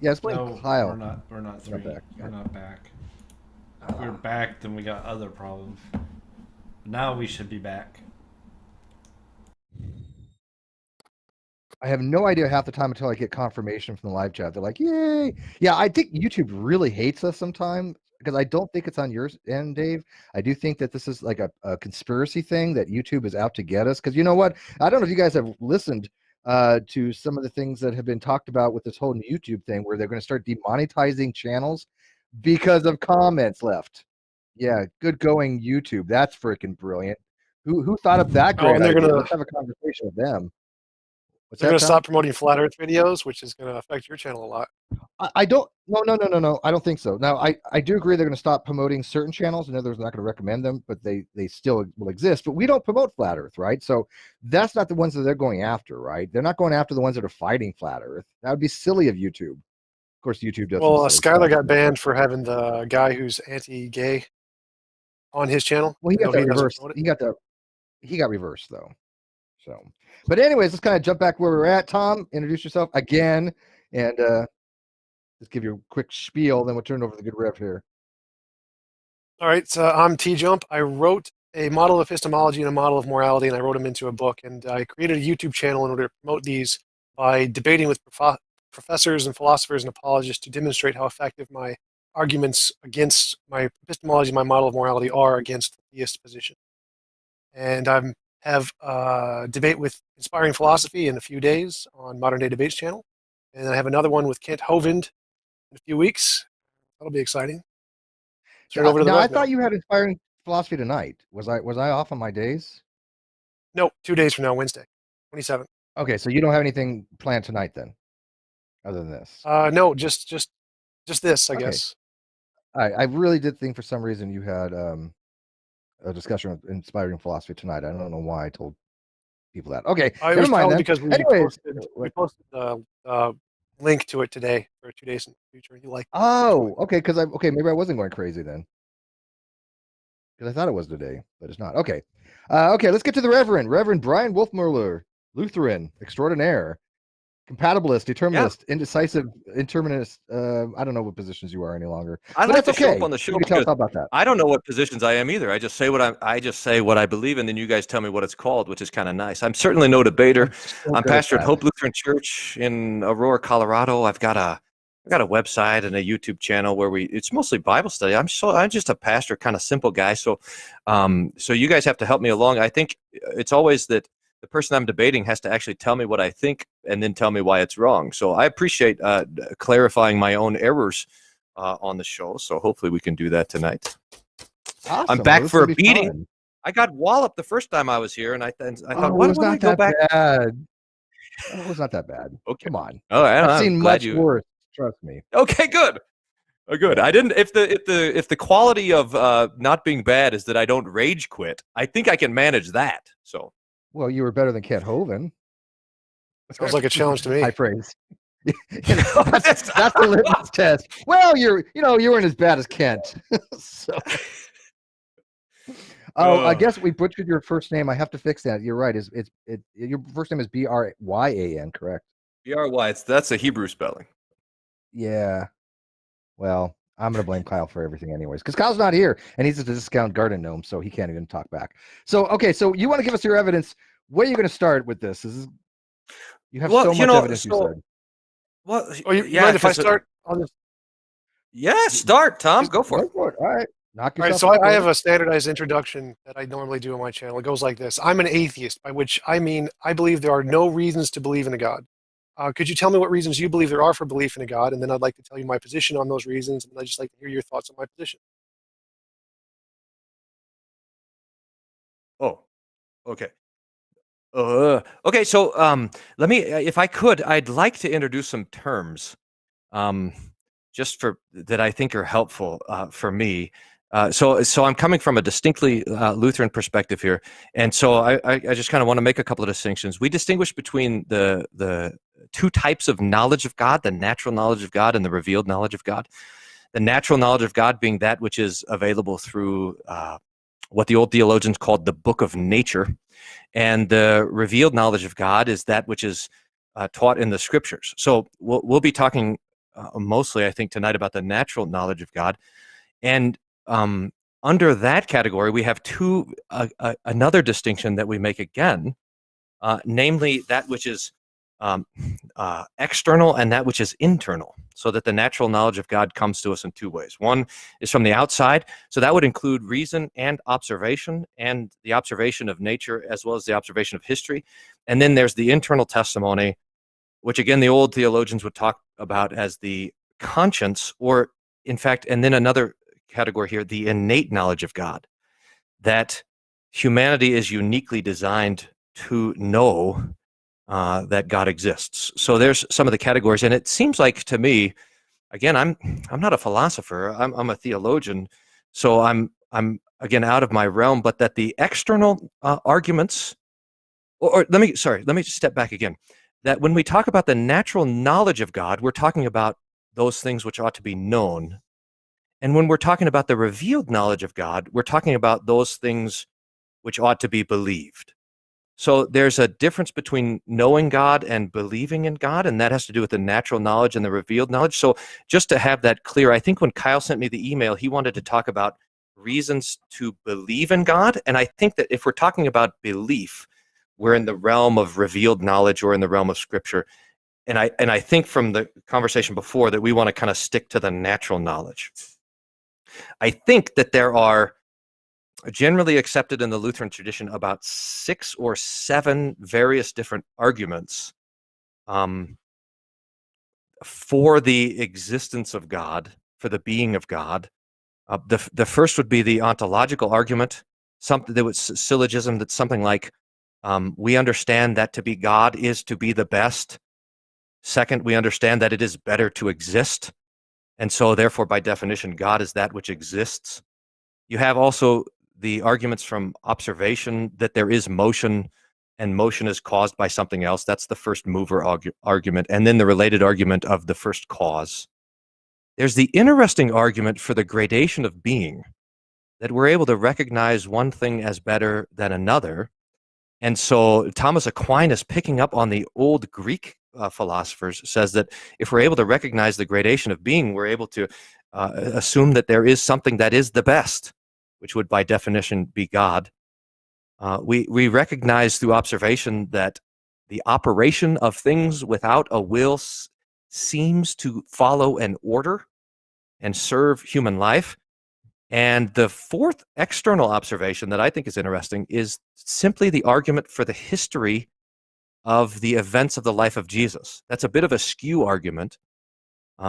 Yeah, let's blame No, we're Kyle. not. We're not We're not three. back. We're not back. If we're Ah. back, then we got other problems. Now we should be back. I have no idea half the time until I get confirmation from the live chat. They're like, "Yay!" Yeah, I think YouTube really hates us sometimes because I don't think it's on your end, Dave. I do think that this is like a conspiracy thing that YouTube is out to get us. Because you know what? I don't know if you guys have listened to some of the things that have been talked about with this whole YouTube thing, where they're going to start demonetizing channels because of comments left. Yeah, good going, YouTube. That's freaking brilliant. Who thought of that Oh, great and they're idea? gonna Let's have a conversation with them. What's they're that, gonna Tom? stop promoting flat Earth videos, which is gonna affect your channel a lot. I don't. No. I don't think so. Now, I do agree they're going to stop promoting certain channels. In other words, they're not going to recommend them, but they still will exist. But we don't promote flat Earth, right? So that's not the ones that they're going after, right? They're not going after the ones that are fighting flat Earth. That would be silly of YouTube. Of course, YouTube does some Well, silly Skylar stuff. got banned for having the guy who's anti-gay on his channel, Well, he even got though that he doesn't reversed. promote it. He got reversed though. So, but anyways, let's kind of jump back where we're at. Tom, introduce yourself again, and just give you a quick spiel. Then we'll turn it over to the good Rev here. All right, so I'm TJump. I wrote a model of epistemology and a model of morality, and I wrote them into a book. And I created a YouTube channel in order to promote these by debating with professors and philosophers and apologists to demonstrate how effective my arguments against my epistemology and my model of morality are against the theist position. And I have a debate with Inspiring Philosophy in a few days on Modern Day Debates channel. And then I have another one with Kent Hovind in a few weeks. That'll be exciting. Turn it over to the Now, I Rev now. thought you had inspiring philosophy tonight. Was I off on my days? No, 2 days from now, Wednesday, 27th. Okay, so you don't have anything planned tonight then, other than this. No, just this, I Okay. guess. I really did think for some reason you had a discussion of inspiring philosophy tonight. I don't know why I told people that. Okay, It never was mind probably then. because Anyways, we posted the link to it today for 2 days in the future. And you like? okay, maybe I wasn't going crazy then, because I thought it was today, but it's not. Okay, okay, let's get to the Reverend Bryan Wolfmueller, Lutheran extraordinaire, compatibilist, determinist, indecisive, indeterminist. I don't know what positions you are any longer. I but like that's to show okay. up on the show You can tell us because about that. I don't know what positions I am either. I just say what I believe, and then you guys tell me what it's called, which is kind of nice. I'm certainly no debater. I'm pastor at Hope Lutheran Church in Aurora, Colorado. I've got a website and a YouTube channel where it's mostly Bible study. I'm just a pastor, kind of simple guy. So you guys have to help me along. I think it's always that the person I'm debating has to actually tell me what I think and then tell me why it's wrong. So I appreciate clarifying my own errors on the show. So hopefully we can do that tonight. Awesome. I'm back for a beating. Fun. I got walloped the first time I was here, and I thought, why don't I go back? Bad. It was not that bad. Okay. Come on. Oh, I've seen much worse. Trust me. Okay, good. Oh, good. I didn't. If the quality of not being bad is that I don't rage quit, I think I can manage that. So. Well, you were better than Kent Hovind. Sounds like a challenge to me. High praise. that's the litmus test. Well, you weren't as bad as Kent. So. I guess we butchered your first name. I have to fix that. You're right. Your first name is Bryan, correct? Bry. That's a Hebrew spelling. Yeah. Well, I'm going to blame Kyle for everything anyways, because Kyle's not here, and he's a discount garden gnome, so he can't even talk back. So, okay, so you want to give us your evidence. Where are you going to start with this? You have so much evidence, you said. Well, you mind if I start on this? Yeah, start, Tom. Go for it. All right. All right, so I have a standardized introduction that I normally do on my channel. It goes like this. I'm an atheist, by which I mean I believe there are no reasons to believe in a God. Could you tell me what reasons you believe there are for belief in a God? And then I'd like to tell you my position on those reasons, and I'd just like to hear your thoughts on my position. Oh, okay. Okay, so let me, if I could, I'd like to introduce some terms just for that I think are helpful for me. So I'm coming from a distinctly Lutheran perspective here, and so I just kind of want to make a couple of distinctions. We distinguish between the two types of knowledge of God: the natural knowledge of God and the revealed knowledge of God. The natural knowledge of God being that which is available through what the old theologians called the book of nature, and the revealed knowledge of God is that which is taught in the scriptures. So we'll be talking mostly, I think, tonight about the natural knowledge of God. And under that category, we have another distinction that we make again, namely that which is external and that which is internal, so that the natural knowledge of God comes to us in two ways. One is from the outside, so that would include reason and the observation of nature as well as the observation of history. And then there's the internal testimony, which again the old theologians would talk about as the conscience, or in fact, and then another category here, the innate knowledge of God, that humanity is uniquely designed to know that God exists. So there's some of the categories, and it seems like to me, again, I'm not a philosopher, I'm a theologian, so I'm again out of my realm, but that the external arguments, or let me just step back again. That when we talk about the natural knowledge of God, we're talking about those things which ought to be known. And when we're talking about the revealed knowledge of God, we're talking about those things which ought to be believed. So there's a difference between knowing God and believing in God, and that has to do with the natural knowledge and the revealed knowledge. So just to have that clear, I think when Kyle sent me the email, he wanted to talk about reasons to believe in God. And I think that if we're talking about belief, we're in the realm of revealed knowledge or in the realm of Scripture. And I think from the conversation before that we want to kind of stick to the natural knowledge. I think that there are generally accepted in the Lutheran tradition about 6 or 7 various different arguments for the existence of God, for the being of God. The first would be the ontological argument, something that was syllogism that's something like, we understand that to be God is to be the best. Second, we understand that it is better to exist. And so therefore, by definition, God is that which exists. You have also the arguments from observation that there is motion, and motion is caused by something else. That's the first mover argument. And then the related argument of the first cause. There's the interesting argument for the gradation of being, that we're able to recognize one thing as better than another. And so Thomas Aquinas, picking up on the old Greek philosophers, says that if we're able to recognize the gradation of being, we're able to assume that there is something that is the best, which would by definition be God. We recognize through observation that the operation of things without a will seems to follow an order and serve human life. And the fourth external observation that I think is interesting is simply the argument for the history of the events of the life of Jesus. That's a bit of a skew argument.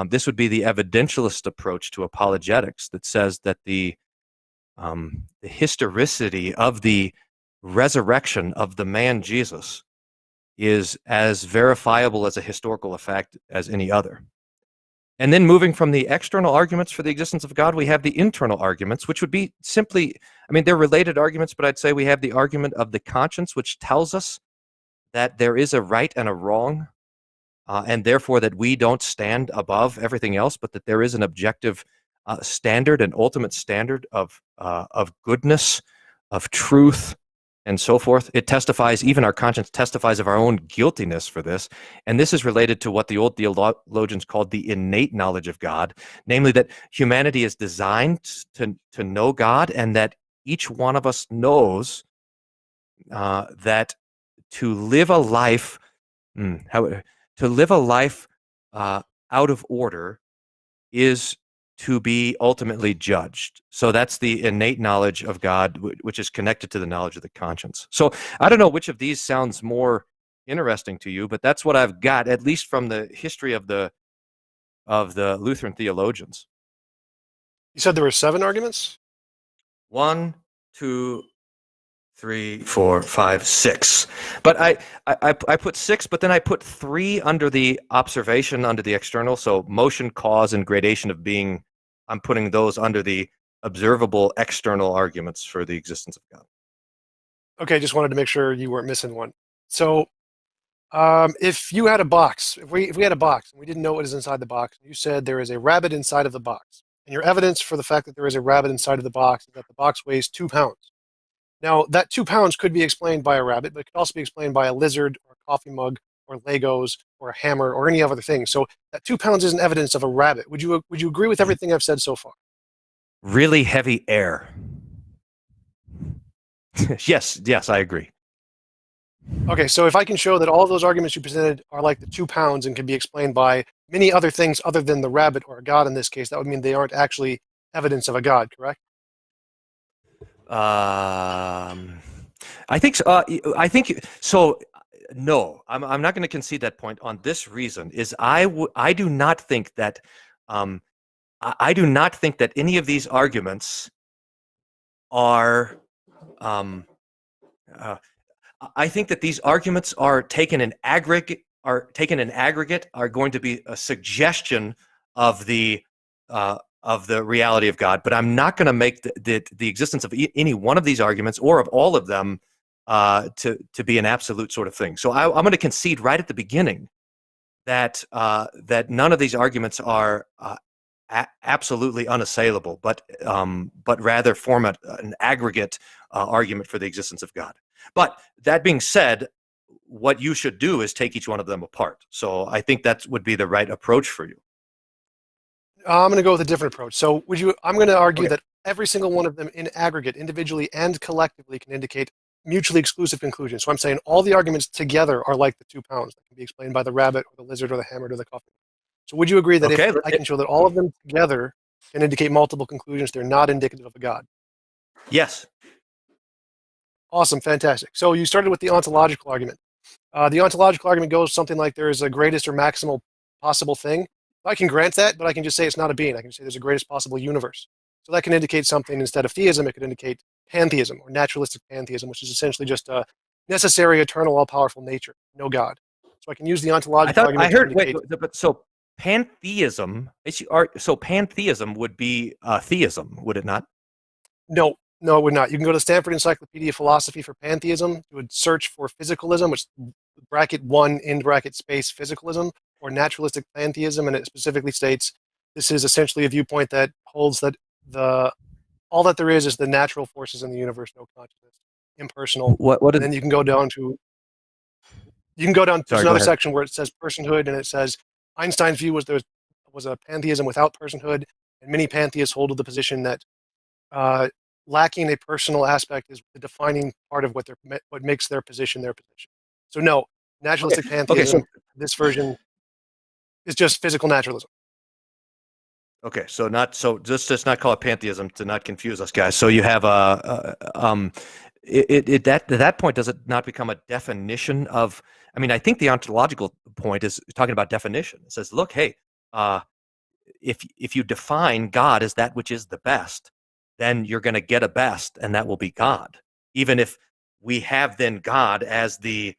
This would be the evidentialist approach to apologetics that says that the historicity of the resurrection of the man Jesus is as verifiable as a historical fact as any other. And then moving from the external arguments for the existence of God, we have the internal arguments, which would be simply, I mean, they're related arguments, but I'd say we have the argument of the conscience, which tells us that there is a right and a wrong, and therefore that we don't stand above everything else, but that there is an objective standard, an ultimate standard of goodness, of truth, and so forth. It testifies, even our conscience testifies of our own guiltiness for this. And this is related to what the old theologians called the innate knowledge of God, namely that humanity is designed to know God, and that each one of us knows that to live a life, out of order is to be ultimately judged. So that's the innate knowledge of God, which is connected to the knowledge of the conscience. So I don't know which of these sounds more interesting to you, but that's what I've got, at least from the history of the Lutheran theologians. You said there were 7 arguments? 1, 2, 3, 4, 5, 6. But I put 6, but then I put 3 under the observation, under the external. So motion, cause, and gradation of being, I'm putting those under the observable external arguments for the existence of God. Okay, just wanted to make sure you weren't missing one. So if you had a box, if we had a box and we didn't know what is inside the box, you said there is a rabbit inside of the box, and your evidence for the fact that there is a rabbit inside of the box is that the box weighs 2 pounds. Now, that 2 pounds could be explained by a rabbit, but it could also be explained by a lizard or a coffee mug or Legos or a hammer or any other thing. So that 2 pounds isn't evidence of a rabbit. Would you agree with everything I've said so far? Really heavy air. Yes, I agree. Okay, so if I can show that all of those arguments you presented are like the 2 pounds and can be explained by many other things other than the rabbit or a god in this case, that would mean they aren't actually evidence of a god, correct? I think so. I think so. No, I'm not going to concede that point on this reason. Is I do not think that I do not think that any of these arguments are. I think that these arguments are taken in aggregate. Are going to be a suggestion of the reality of God, but I'm not going to make the existence of any one of these arguments or of all of them to be an absolute sort of thing. So I'm going to concede right at the beginning that that none of these arguments are absolutely unassailable, but rather form an aggregate argument for the existence of God. But that being said, what you should do is take each one of them apart. So I think that would be the right approach for you. I'm going to go with a different approach. So I'm going to argue Okay. that every single one of them in aggregate, individually and collectively, can indicate mutually exclusive conclusions. So I'm saying all the arguments together are like the 2 pounds that can be explained by the rabbit or the lizard or the hammer or the coffee. So would you agree that Okay, if I can show that all of them together can indicate multiple conclusions, they're not indicative of a god? Yes. Awesome, fantastic. So you started with the ontological argument. The ontological argument goes something like there is a greatest or maximal possible thing. I can grant that, but I can just say it's not a being. I can say there's a greatest possible universe. So that can indicate something. Instead of theism, it could indicate pantheism or naturalistic pantheism, which is essentially just a necessary, eternal, all-powerful nature, no God. So I can use the ontological argument to indicate... But so pantheism, so pantheism would be theism, would it not? No, it would not. You can go to Stanford Encyclopedia of Philosophy for pantheism. You would search for physicalism, which bracket 1 in bracket space physicalism, or naturalistic pantheism, and it specifically states this is essentially a viewpoint that holds that all that there is the natural forces in the universe, no consciousness, impersonal. And then you can go down to there's another section where it says personhood, and it says Einstein's view was there was a pantheism without personhood, and many pantheists hold to the position that lacking a personal aspect is the defining part of what makes their position their position. So no, naturalistic pantheism, this version is just physical naturalism. Okay, so just not call it pantheism to not confuse us, guys. So you have at that point, does it not become a definition of? I mean, I think the ontological point is talking about definition. It says, look, hey, if you define God as that which is the best, then you're going to get a best, and that will be God. Even if we have then God as the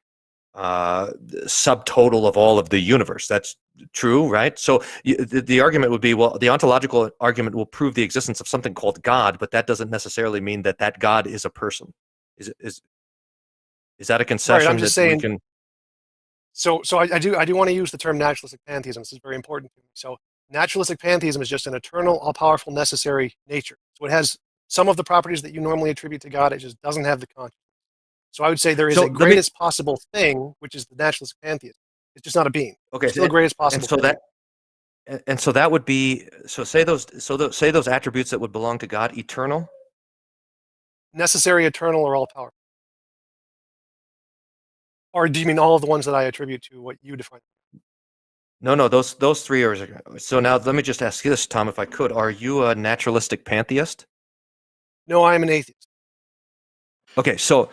subtotal of all of the universe. That's true, right? So the argument would be, well, the ontological argument will prove the existence of something called God, but that doesn't necessarily mean that God is a person. Is that a concession? Right, I'm just saying. We can... So I do want to use the term naturalistic pantheism. This is very important to me. So naturalistic pantheism is just an eternal, all-powerful, necessary nature. So it has some of the properties that you normally attribute to God. It just doesn't have the consciousness. So I would say there is a greatest possible thing, which is the naturalistic pantheism. It's just not a being. Okay, it's still the greatest possible thing. So that would be, say those attributes that would belong to God: eternal, necessary, eternal, or all powerful. Or do you mean all of the ones that I attribute to what you define? No, those three are. So now let me just ask you this, Tom, if I could: are you a naturalistic pantheist? No, I am an atheist. Okay, so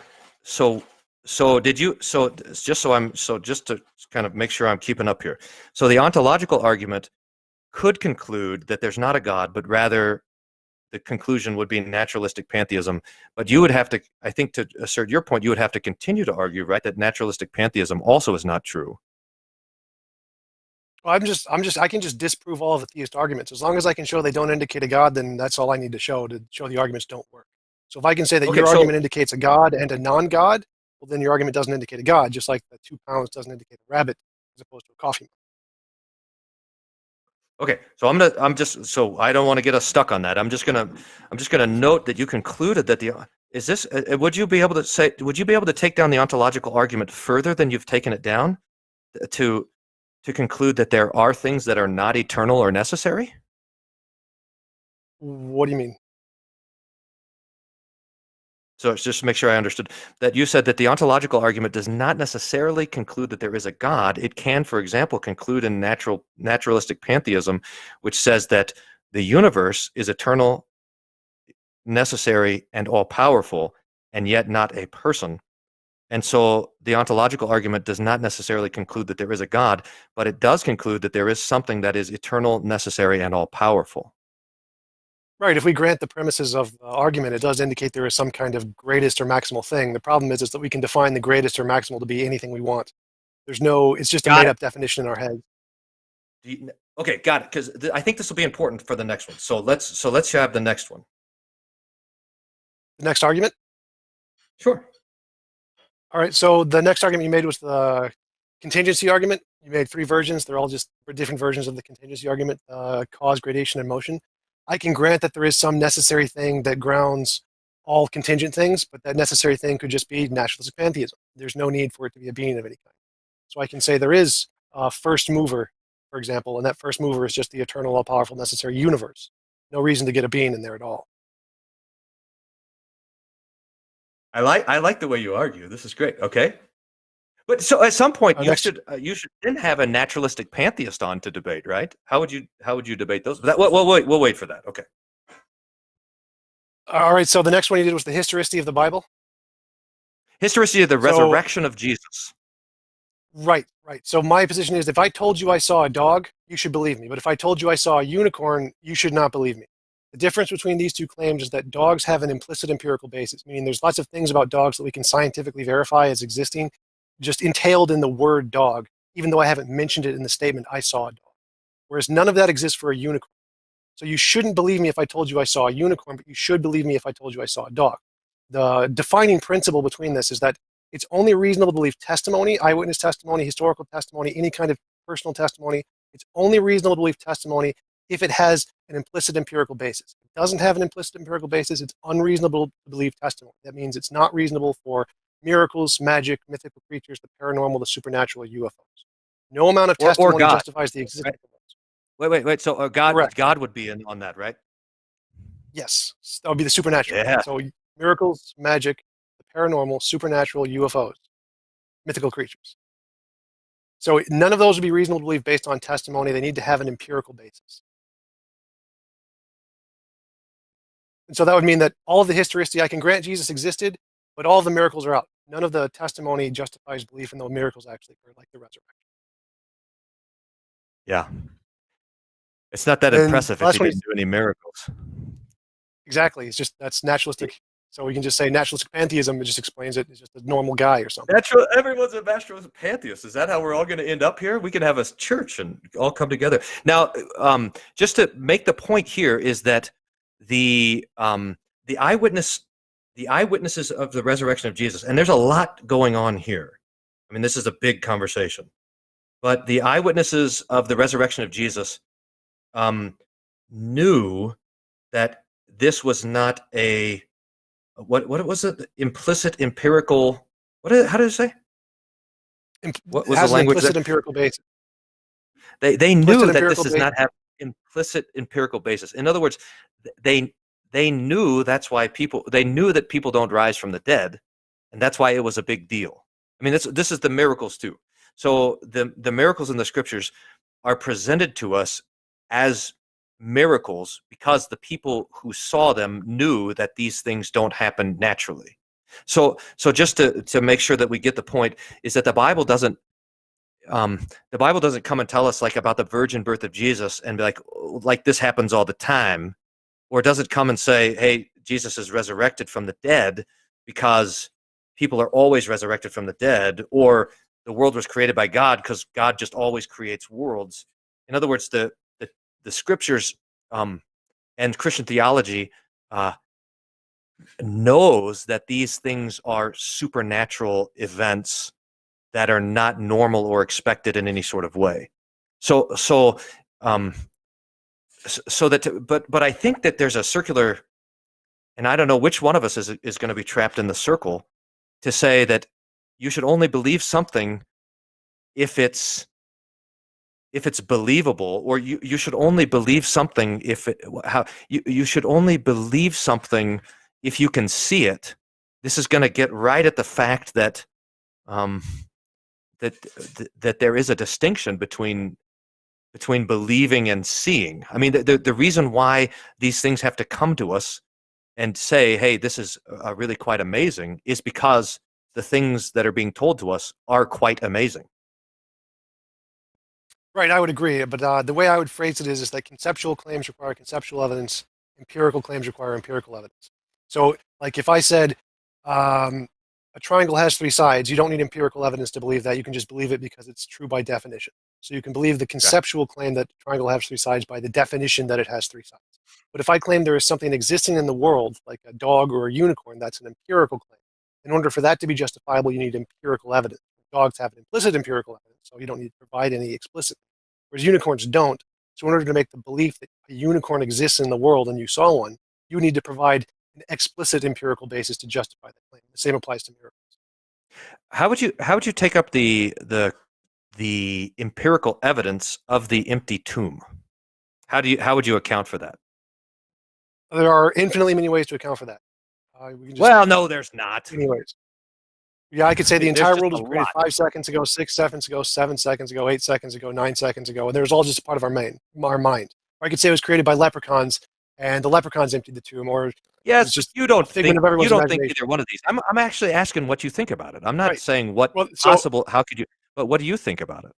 did you? So just to kind of make sure I'm keeping up here. So the ontological argument could conclude that there's not a God, but rather the conclusion would be naturalistic pantheism. But you would have to, I think, to assert your point, you would have to continue to argue, right, that naturalistic pantheism also is not true. Well, I can just disprove all of the theist arguments. As long as I can show they don't indicate a God, then that's all I need to show the arguments don't work. So if I can say that your argument indicates a God and a non-God, well, then your argument doesn't indicate a God, just like the 2 pounds doesn't indicate a rabbit as opposed to a coffee mug. Okay, so so I don't want to get us stuck on that. I'm just gonna note that you concluded that would you be able to take down the ontological argument further than you've taken it down? to conclude that there are things that are not eternal or necessary? What do you mean? So it's just to make sure I understood that you said that the ontological argument does not necessarily conclude that there is a God. It can, for example, conclude in naturalistic pantheism, which says that the universe is eternal, necessary, and all-powerful, and yet not a person. And so the ontological argument does not necessarily conclude that there is a God, but it does conclude that there is something that is eternal, necessary, and all-powerful. Right. If we grant the premises of the argument, it does indicate there is some kind of greatest or maximal thing. The problem is that we can define the greatest or maximal to be anything we want. There's no, it's just a made-up definition in our head. Okay, got it. Because I think this will be important for the next one. So let's have the next one. The next argument? Sure. All right. So the next argument you made was the contingency argument. You made 3 versions. They're all just different versions of the contingency argument, cause, gradation, and motion. I can grant that there is some necessary thing that grounds all contingent things, but that necessary thing could just be naturalistic pantheism. There's no need for it to be a being of any kind. So I can say there is a first mover, for example, and that first mover is just the eternal, all-powerful, necessary universe. No reason to get a being in there at all. I like the way you argue. This is great. Okay. But so at some point you should then have a naturalistic pantheist on to debate, right? How would you debate those? We'll wait for that. Okay. All right. So the next one you did was the historicity of the Bible. Historicity of the resurrection of Jesus. Right. So my position is, if I told you I saw a dog, you should believe me. But if I told you I saw a unicorn, you should not believe me. The difference between these two claims is that dogs have an implicit empirical basis, meaning there's lots of things about dogs that we can scientifically verify as existing, just entailed in the word dog, even though I haven't mentioned it in the statement, I saw a dog. Whereas none of that exists for a unicorn. So you shouldn't believe me if I told you I saw a unicorn, but you should believe me if I told you I saw a dog. The defining principle between this is that it's only reasonable to believe testimony, eyewitness testimony, historical testimony, any kind of personal testimony. It's only reasonable to believe testimony if it has an implicit empirical basis. If it doesn't have an implicit empirical basis, it's unreasonable to believe testimony. That means it's not reasonable for miracles, magic, mythical creatures, the paranormal, the supernatural, UFOs. No amount of testimony justifies the existence of those. Wait. So God would be in on that, right? Yes, that would be the supernatural. Yeah. So miracles, magic, the paranormal, supernatural, UFOs, mythical creatures. So none of those would be reasonable to believe based on testimony. They need to have an empirical basis. And so that would mean that all of the historicity, I can grant Jesus existed, but all of the miracles are out. None of the testimony justifies belief in the miracles actually occurred, like the resurrection. Yeah. It's not that impressive if he didn't do any miracles. Exactly. It's just, that's naturalistic. So we can just say naturalistic pantheism, it just explains it. It's just a normal guy or something. Everyone's a naturalistic pantheist. Is that how we're all going to end up here? We can have a church and all come together. Now, just to make the point here is that the eyewitnesses of the resurrection of Jesus, and there's a lot going on here. I mean, this is a big conversation. But the eyewitnesses of the resurrection of Jesus knew that this was not a what was it? Implicit empirical. How did it say? What was the language? Implicit empirical basis. They knew that this does not have implicit empirical basis. In other words, they knew they knew that people don't rise from the dead, and that's why it was a big deal. I mean, this is the miracles too. So the miracles in the scriptures are presented to us as miracles because the people who saw them knew that these things don't happen naturally. So just to make sure that we get the point is that the Bible doesn't come and tell us like about the virgin birth of Jesus and be like this happens all the time, or it doesn't come and say, hey, Jesus is resurrected from the dead because people are always resurrected from the dead, or the world was created by God because God just always creates worlds. In other words, the scriptures and Christian theology knows that these things are supernatural events that are not normal or expected in any sort of way. But I think that there's a circular, and I don't know which one of us is going to be trapped in the circle to say that you should only believe something if it's believable, or you should only believe something if you should only believe something if you can see it. This is going to get right at the fact that that there is a distinction between believing and seeing. I mean, the reason why these things have to come to us and say, hey, this is really quite amazing, is because the things that are being told to us are quite amazing. Right, I would agree. But the way I would phrase it is that conceptual claims require conceptual evidence, empirical claims require empirical evidence. So, like if I said a triangle has three sides, you don't need empirical evidence to believe that. You can just believe it because it's true by definition. So you can believe the conceptual claim that a triangle has three sides by the definition that it has three sides. But if I claim there is something existing in the world, like a dog or a unicorn, that's an empirical claim. In order for that to be justifiable, you need empirical evidence. Dogs have an implicit empirical evidence, so you don't need to provide any explicit, whereas unicorns don't. So in order to make the belief that a unicorn exists in the world and you saw one, you need to provide an explicit empirical basis to justify that claim. The same applies to miracles. How would you take up the empirical evidence of the empty tomb? How would you account for that? There are infinitely many ways to account for that. Well, no, there's not. Many ways. Yeah, I could say the entire world was a created lot. 5 seconds ago, 6 seconds ago, 7 seconds ago, 8 seconds ago, 9 seconds ago, and there's all just a part of our mind. Or I could say it was created by leprechauns, and the leprechauns emptied the tomb, or Yes, just you don't think imagination. either one of these. I'm actually asking what you think about it. I'm not Right. saying what Well, so- possible. How could you? But what do you think about it?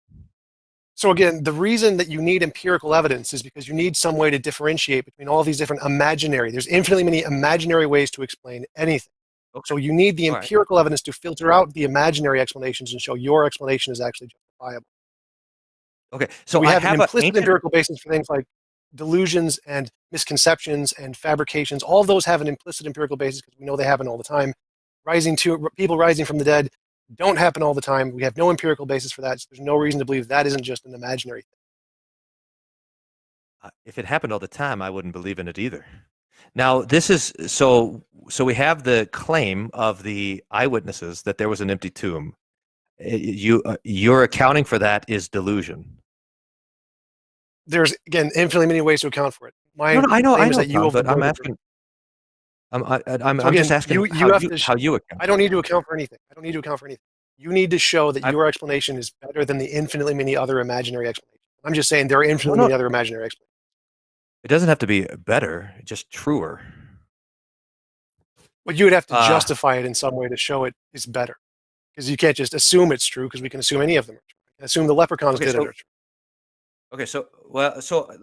So again, the reason that you need empirical evidence is because you need some way to differentiate between all these different there's infinitely many imaginary ways to explain anything. Okay. So you need the All right. empirical evidence to filter out the imaginary explanations and show your explanation is actually justifiable. Okay, so We I have an have an implicit ancient. empirical basis for things like delusions and misconceptions and fabrications. All of those have an implicit empirical basis because we know they happen all the time. People rising from the dead don't happen all the time. We have no empirical basis for that. So there's no reason to believe that isn't just an imaginary thing. If it happened all the time, I wouldn't believe in it either. Now, this is so we have the claim of the eyewitnesses that there was an empty tomb. Your accounting for that is delusion. There's, again, infinitely many ways to account for it. I know, claim is that you Tom, but I'm overboard it. asking. I'm So again, just asking you how have you, to how you account. I don't need to account for anything. You need to show that your explanation is better than the infinitely many other imaginary explanations. I'm just saying there are infinitely many other imaginary explanations. It doesn't have to be better, just truer. But you would have to justify it in some way to show it is better. Because you can't just assume it's true, because we can assume any of them are true. We can assume the leprechauns did it are true. Okay, so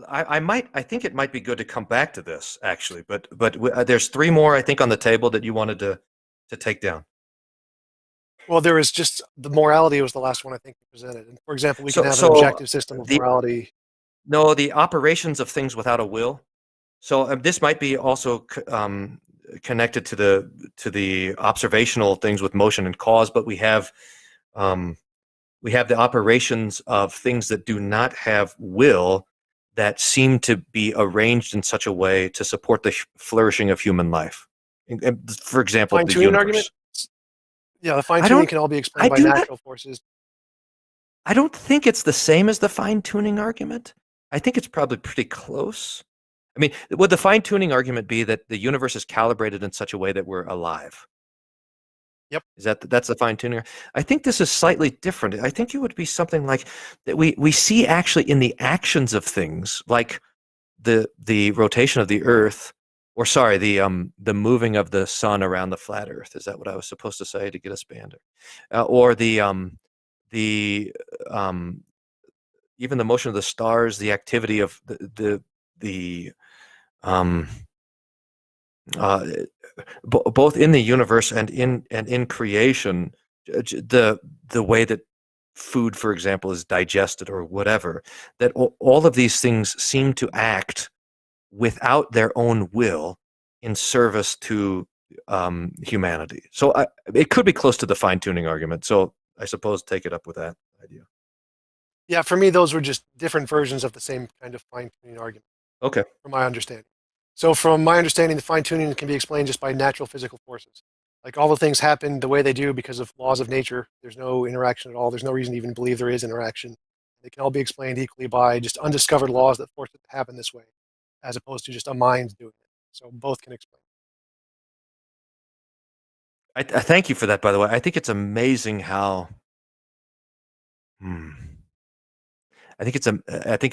I think it might be good to come back to this actually, but there's three more I think on the table that you wanted to take down. Well, there is just the morality was the last one I think you presented. And for example, we can have an objective system of morality. No, the operations of things without a will. So this might be also connected to the observational things with motion and cause, but we have the operations of things that do not have will that seem to be arranged in such a way to support the flourishing of human life. For example, the Fine-tuning universe. argument? Yeah, the fine-tuning can all be explained by natural forces. I don't think it's the same as the fine-tuning argument. I think it's probably pretty close. I mean, would the fine-tuning argument be that the universe is calibrated in such a way that we're alive? Yep. That's the fine-tuning? I think this is slightly different. I think it would be something like that we see actually in the actions of things, like the rotation of the Earth, or sorry, the moving of the sun around the flat Earth. Is that what I was supposed to say to get us banned? Or even the motion of the stars, the activity of both in the universe and in creation, the way that food, for example, is digested or whatever, that all of these things seem to act without their own will in service to humanity. So it could be close to the fine-tuning argument. So I suppose take it up with that idea. Yeah, for me, those were just different versions of the same kind of fine-tuning argument. Okay. From my understanding. So from my understanding, the fine-tuning can be explained just by natural physical forces. Like all the things happen the way they do because of laws of nature. There's no interaction at all. There's no reason to even believe there is interaction. They can all be explained equally by just undiscovered laws that force it to happen this way, as opposed to just a mind doing it. So both can explain. I thank you for that, by the way. I think it's amazing how. I think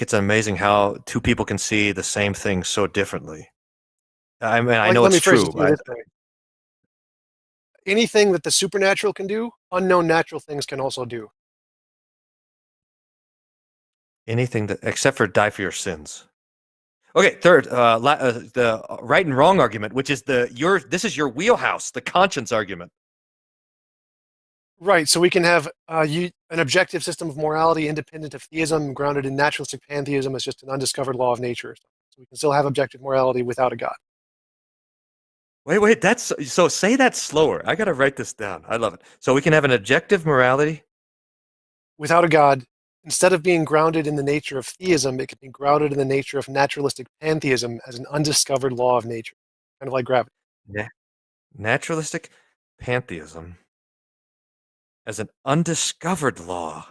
it's amazing how two people can see the same thing so differently. I mean, I know Let me it's phrase true. it to you this way. Anything that the supernatural can do, unknown natural things can also do. Anything that, except for die for your sins. Okay, third, the right and wrong argument, which is this is your wheelhouse, the conscience argument. Right, so we can have an objective system of morality independent of theism, grounded in naturalistic pantheism as just an undiscovered law of nature. So we can still have objective morality without a God. Wait, that's so say that slower. I got to write this down. I love it. So we can have an objective morality without a God. Instead of being grounded in the nature of theism, it can be grounded in the nature of naturalistic pantheism as an undiscovered law of nature, kind of like gravity. Yeah. Naturalistic pantheism as an undiscovered law.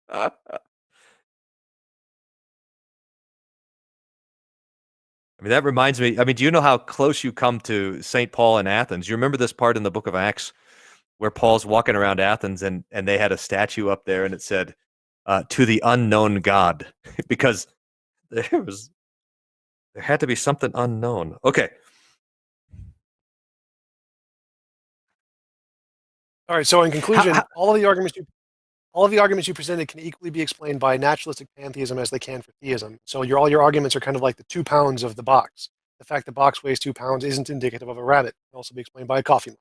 I mean, that reminds me. I mean, do you know how close you come to St. Paul in Athens? You remember this part in the book of Acts where Paul's walking around Athens and they had a statue up there and it said, to the unknown God, because there had to be something unknown. Okay. All right. So in conclusion, all of the arguments you presented can equally be explained by naturalistic pantheism as they can for theism. So all your arguments are kind of like the 2 pounds of the box. The fact the box weighs 2 pounds isn't indicative of a rabbit. It can also be explained by a coffee mug.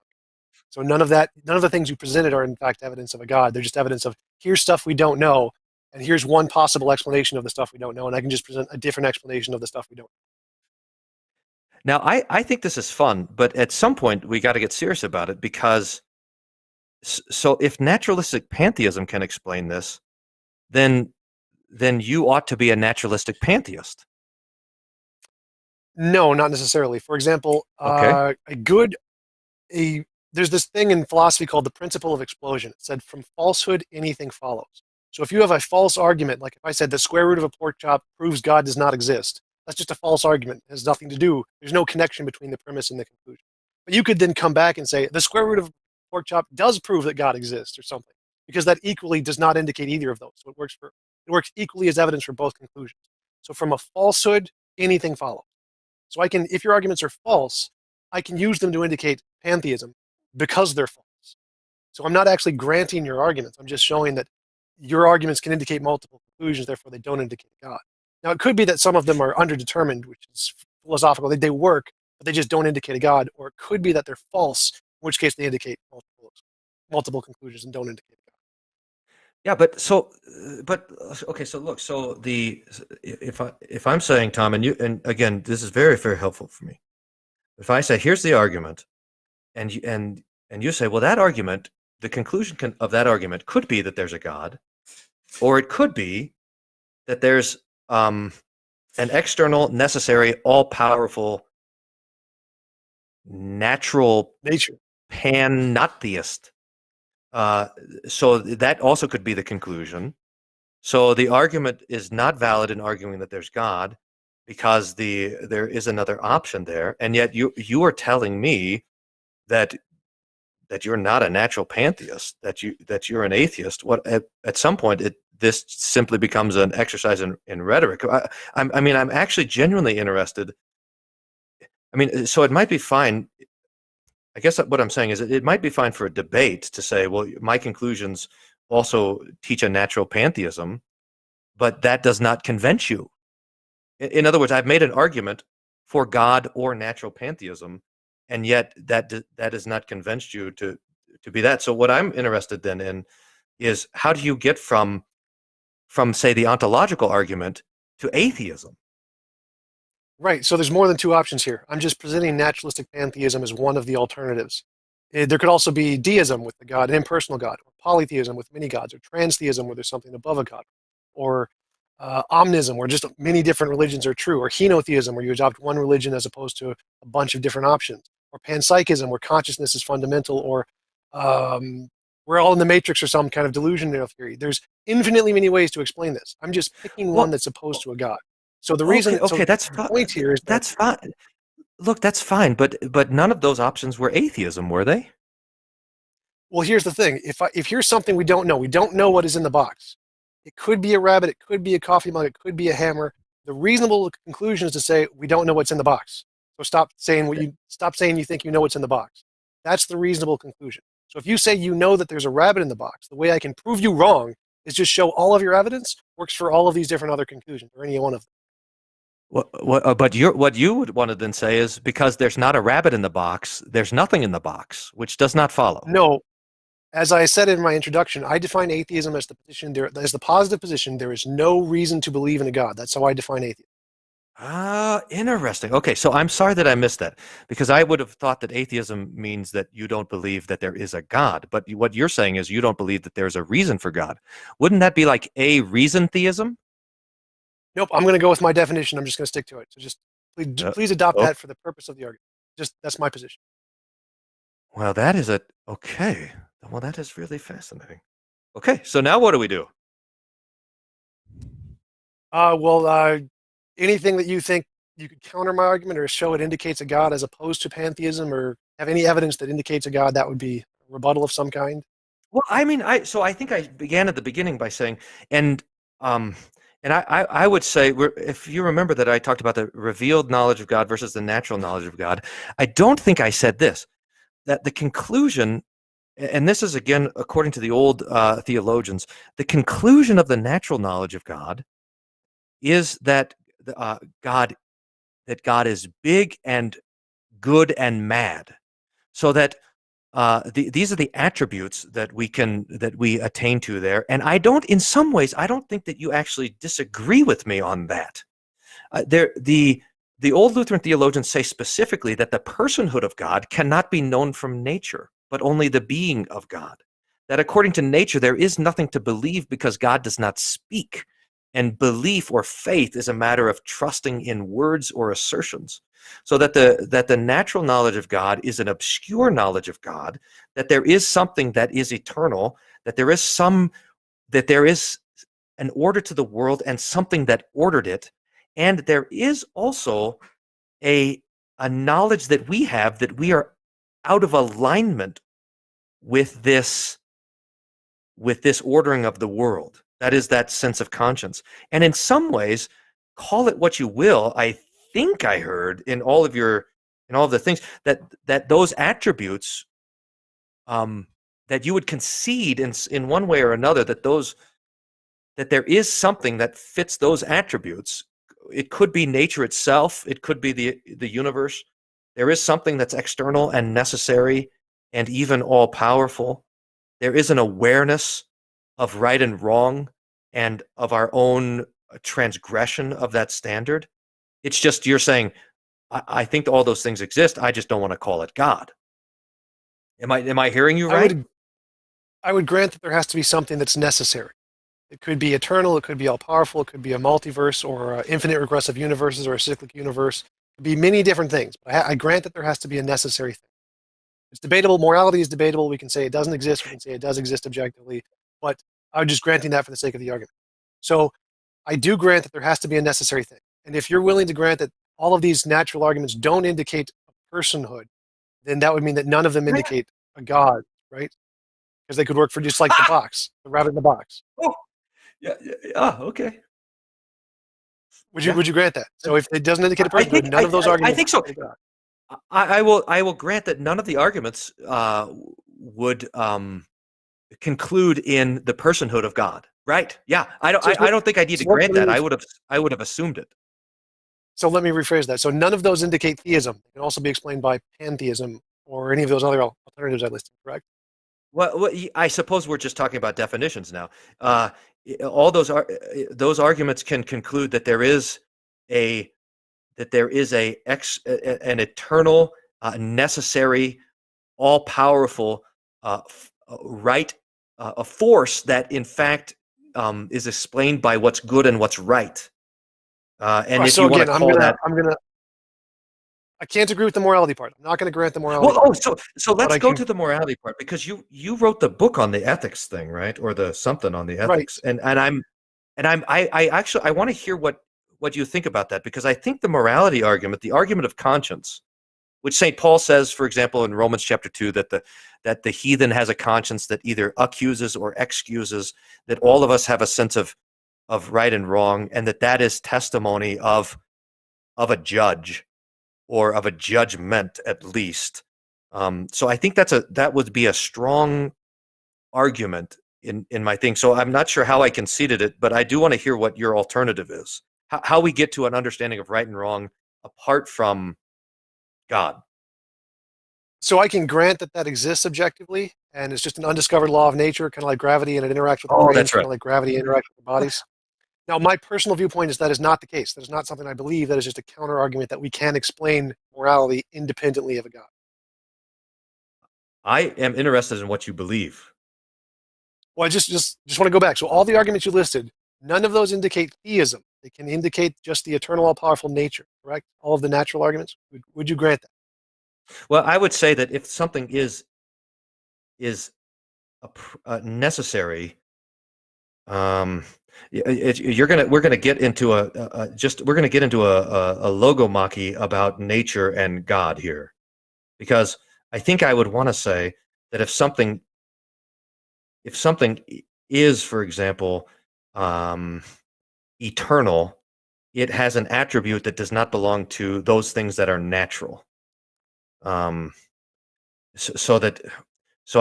So none of the things you presented are in fact evidence of a God. They're just evidence of here's stuff we don't know, and here's one possible explanation of the stuff we don't know, and I can just present a different explanation of the stuff we don't know. Now, I think this is fun, but at some point we got to get serious about it because so if naturalistic pantheism can explain this, then you ought to be a naturalistic pantheist. No, not necessarily. For example, Okay. there's this thing in philosophy called the principle of explosion. It said from falsehood, anything follows. So if you have a false argument, like if I said the square root of a pork chop proves God does not exist, that's just a false argument. It has nothing to do. There's no connection between the premise and the conclusion. But you could then come back and say the square root of pork chop does prove that God exists or something, because that equally does not indicate either of those. So it works equally as evidence for both conclusions. So from a falsehood, anything follows. So I can, if your arguments are false, I can use them to indicate pantheism because they're false. So I'm not actually granting your arguments. I'm just showing that your arguments can indicate multiple conclusions, therefore they don't indicate God. Now it could be that some of them are underdetermined, which is philosophical. They work, but they just don't indicate a God. Or it could be that they're false, in which case they indicate multiple conclusions and don't indicate God. Yeah, okay. So look, so if I'm saying, Tom, and again, this is very, very helpful for me. If I say, here's the argument, and you say, well, that argument, the conclusion of that argument could be that there's a God, or it could be that there's an external, necessary, all-powerful, natural nature not theist. So that also could be the conclusion. So the argument is not valid in arguing that there's God because there is another option there, and yet you are telling me that you're not a natural pantheist, that you're an atheist. What at some point this simply becomes an exercise in rhetoric. I mean, I'm actually genuinely interested. I mean, so it might be fine. I guess what I'm saying is it might be fine for a debate to say, well, my conclusions also teach a natural pantheism, but that does not convince you. In other words, I've made an argument for God or natural pantheism, and yet that has not convinced you to be that. So what I'm interested then in is how do you get from say the ontological argument to atheism? Right, so there's more than 2 options here. I'm just presenting naturalistic pantheism as one of the alternatives. There could also be deism with the God, an impersonal God, or polytheism with many gods, or transtheism where there's something above a God, or omnism where just many different religions are true, or henotheism where you adopt one religion as opposed to a bunch of different options, or panpsychism, where consciousness is fundamental, or we're all in the matrix, or some kind of delusional theory. There's infinitely many ways to explain this. I'm just picking one that's opposed to a God. So the reason, okay, that's the point here is that's fine. Look, that's fine, but none of those options were atheism, were they? well, here's the thing. If here's something we don't know what is in the box. It could be a rabbit, it could be a coffee mug, it could be a hammer. The reasonable conclusion is to say we don't know what's in the box. So stop saying you think you know what's in the box. That's the reasonable conclusion. So if you say you know that there's a rabbit in the box, the way I can prove you wrong is just show all of your evidence works for all of these different other conclusions, or any one of them. But what you would want to then say is, because there's not a rabbit in the box, there's nothing in the box, which does not follow. No. As I said in my introduction, I define atheism as the positive position. There is no reason to believe in a God. That's how I define atheism. Ah, interesting. Okay, so I'm sorry that I missed that, because I would have thought that atheism means that you don't believe that there is a God. But what you're saying is you don't believe that there's a reason for God. Wouldn't that be like a reason theism? Nope, I'm going to go with my definition. I'm just going to stick to it. So just please adopt that for the purpose of the argument. That's my position. Well, that is okay. Well, that is really fascinating. Okay, so now what do we do? Anything that you think you could counter my argument or show it indicates a God as opposed to pantheism, or have any evidence that indicates a God, that would be a rebuttal of some kind. Well, I mean, I think I began at the beginning by saying, and I would say, if you remember that I talked about the revealed knowledge of God versus the natural knowledge of God, I don't think I said this, that the conclusion, and this is again according to the old theologians, the conclusion of the natural knowledge of God is that God is big and good and mad, so that these are the attributes that we attain to there. And in some ways, I don't think that you actually disagree with me on that. The old Lutheran theologians say specifically that the personhood of God cannot be known from nature, but only the being of God. That according to nature, there is nothing to believe because God does not speak. And belief or faith is a matter of trusting in words or assertions. So that the natural knowledge of God is an obscure knowledge of God, that there is something that is eternal, that there is an order to the world and something that ordered it, and there is also a knowledge that we have that we are out of alignment with this ordering of the world. That is that sense of conscience. And in some ways, call it what you will, I think I heard in all of the things that those attributes, that you would concede in one way or another that there is something that fits those attributes. It could be nature itself. It could be the universe. There is something that's external and necessary and even all powerful. There is an awareness of right and wrong and of our own transgression of that standard. It's just you're saying, I think all those things exist. I just don't want to call it God. Am I hearing you right? I would grant that there has to be something that's necessary. It could be eternal. It could be all powerful. It could be a multiverse or infinite regressive universes or a cyclic universe. It could be many different things. But I grant that there has to be a necessary thing. It's debatable. Morality is debatable. We can say it doesn't exist. We can say it does exist objectively. But I'm just granting that for the sake of the argument. So I do grant that there has to be a necessary thing. And if you're willing to grant that all of these natural arguments don't indicate a personhood, then that would mean that none of them indicate a God, right? Because they could work for just like the box, the rabbit in the box. Oh, yeah. Okay. Would you grant that? So if it doesn't indicate a personhood, none of those arguments. I think so. I will grant that none of the arguments would conclude in the personhood of God. Right? Yeah. I don't think I need to grant that. I would have assumed it. So let me rephrase that. So none of those indicate theism. It can also be explained by pantheism or any of those other alternatives I listed. Correct? Well, I suppose we're just talking about definitions now. All those arguments can conclude that there is an eternal, necessary, all-powerful, right, a force that in fact is explained by what's good and what's right. And if you want to call that, I can't agree with the morality part. I'm not going to grant the morality Well, part. so let's I go can- to the morality part, because you wrote the book on the ethics thing, right? Or the something on the Right. ethics. I actually I want to hear what you think about that, because I think the morality argument, the argument of conscience, which St. Paul says, for example, in Romans chapter 2, that the heathen has a conscience that either accuses or excuses, that all of us have a sense of right and wrong, and that is testimony of a judge, or of a judgment at least. So I think that would be a strong argument in my thing. So I'm not sure how I conceded it, but I do want to hear what your alternative is. How we get to an understanding of right and wrong apart from God. So I can grant that exists objectively, and it's just an undiscovered law of nature, kind of like gravity, and it interacts with the Oh, brain, that's kind right. of like gravity interacts with the bodies. Now, my personal viewpoint is that is not the case. That is not something I believe. That is just a counter argument that we can explain morality independently of a God. I am interested in what you believe. Well, I just want to go back. So all the arguments you listed, none of those indicate theism. They can indicate just the eternal, all-powerful nature, correct? All of the natural arguments. Would you grant that? Well, I would say that if something is necessary, we're gonna get into a logomachy about nature and God here, because I think I would want to say that if something is, for example, eternal, it has an attribute that does not belong to those things that are natural. So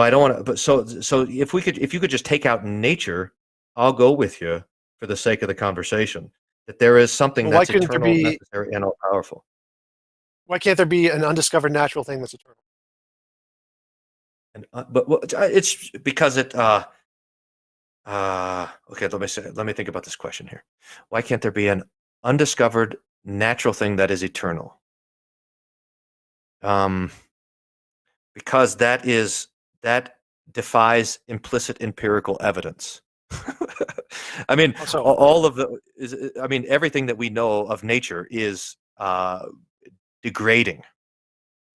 I don't want to, but so if you could just take out nature, I'll go with you for the sake of the conversation, that there is something Well, that's eternal, necessary, and all powerful. Why can't there be an undiscovered natural thing that's eternal? And it's because it. Okay, let me think about this question here. Why can't there be an undiscovered natural thing that is eternal? Because that defies implicit empirical evidence. I mean, everything that we know of nature is degrading.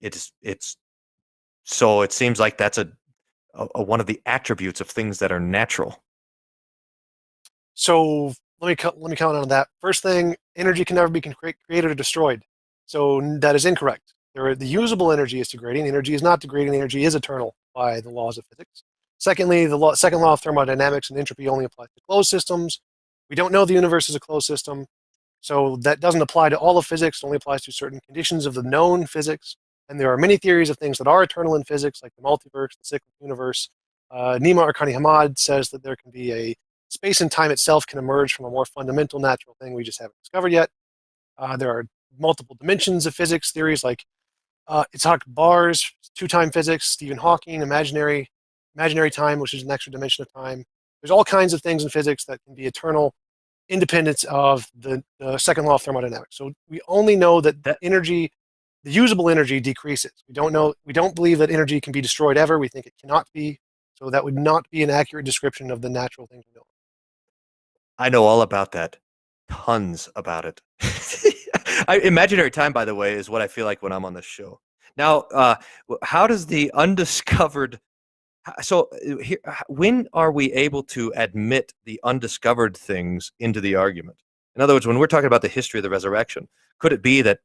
It's so it seems like that's a one of the attributes of things that are natural. So let me comment on that. First thing, energy can never be created or destroyed. So that is incorrect. The usable energy is degrading. Energy is not degrading. Energy is eternal by the laws of physics. Secondly, the second law of thermodynamics and entropy only applies to closed systems. We don't know the universe is a closed system, so that doesn't apply to all of physics. It only applies to certain conditions of the known physics. And there are many theories of things that are eternal in physics, like the multiverse, the cyclic universe. Nima Arkani Hamad says that there can be a space and time itself can emerge from a more fundamental natural thing we just haven't discovered yet. There are multiple dimensions of physics theories like Itzhak Barr's two-time physics, Stephen Hawking, imaginary time, which is an extra dimension of time. There's all kinds of things in physics that can be eternal, independent of the second law of thermodynamics. So we only know that energy, the usable energy, decreases. We don't believe that energy can be destroyed ever. We think it cannot be. So that would not be an accurate description of the natural things we know. I know all about that. Tons about it. Imaginary time, by the way, is what I feel like when I'm on this show. Now, how does the undiscovered... So when are we able to admit the undiscovered things into the argument? In other words, when we're talking about the history of the resurrection, could it be that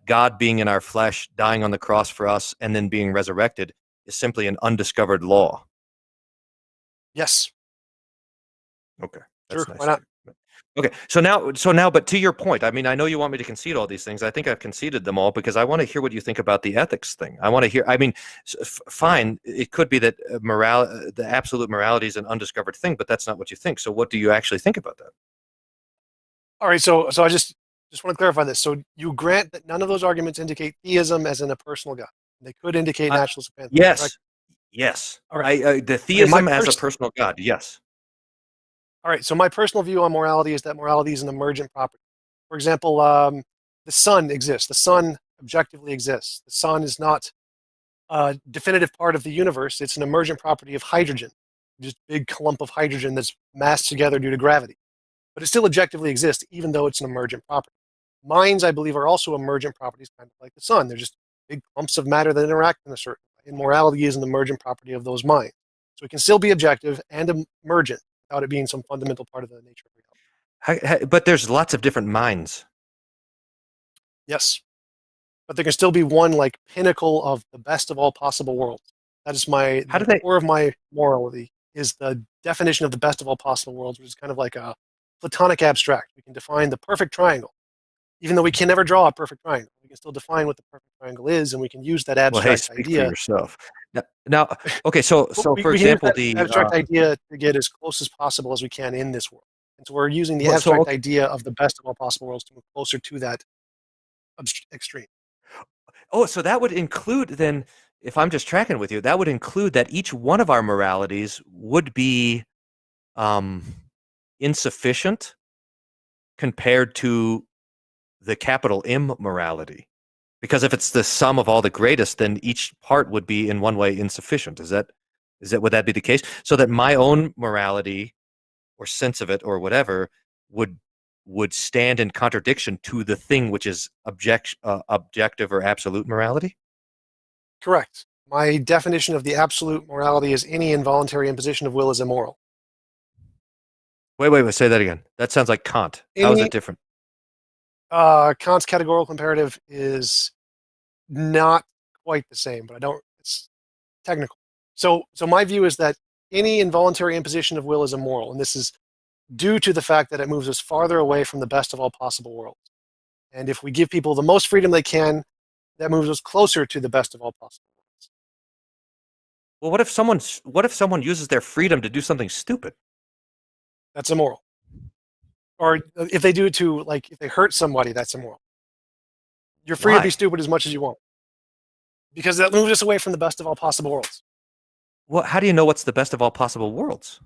God being in our flesh, dying on the cross for us, and then being resurrected is simply an undiscovered law? Yes. Okay. That's Sure, nice. why not? Okay, so now, but to your point, I mean, I know you want me to concede all these things. I think I've conceded them all because I want to hear what you think about the ethics thing. I want to hear. I mean, fine, it could be that the absolute morality is an undiscovered thing, but that's not what you think. So, what do you actually think about that? All right, so I just want to clarify this. So you grant that none of those arguments indicate theism as in a personal God. They could indicate natural supremacy. Yes, correct? yes. All right. The theism as a personal God. Yes. All right, so my personal view on morality is that morality is an emergent property. For example, the sun exists. The sun objectively exists. The sun is not a definitive part of the universe. It's an emergent property of hydrogen, just a big clump of hydrogen that's massed together due to gravity. But it still objectively exists, even though it's an emergent property. minds, I believe, are also emergent properties, kind of like the sun. They're just big clumps of matter that interact in a certain way. And morality is an emergent property of those minds. So it can still be objective and emergent without it being some fundamental part of the nature of reality. But there's lots of different minds. Yes. But there can still be one like pinnacle of the best of all possible worlds. That is the core of my morality, is the definition of the best of all possible worlds, which is kind of like a Platonic abstract. We can define the perfect triangle. Even though we can never draw a perfect triangle, we can still define what the perfect triangle is, and we can use that abstract Well, hey, speak idea. for yourself. Now, okay, so for example, the abstract idea to get as close as possible as we can in this world. And so we're using the abstract idea of the best of all possible worlds to move closer to that extreme. Oh, so that would include then, if I'm just tracking with you, that would include that each one of our moralities would be insufficient compared to the capital M morality. Because if it's the sum of all the greatest, then each part would be in one way insufficient. Would that be the case? So that my own morality or sense of it or whatever would stand in contradiction to the thing which is objective or absolute morality? Correct. My definition of the absolute morality is any involuntary imposition of will is immoral. Wait, say that again. That sounds like Kant. How is it different? Kant's categorical imperative is not quite the same, but it's technical. So my view is that any involuntary imposition of will is immoral, and this is due to the fact that it moves us farther away from the best of all possible worlds. And if we give people the most freedom they can, that moves us closer to the best of all possible worlds. Well, what if someone uses their freedom to do something stupid? That's immoral. Or if they do it if they hurt somebody, that's immoral. You're free to be stupid as much as you want. Because that moves us away from the best of all possible worlds. Well, how do you know what's the best of all possible worlds?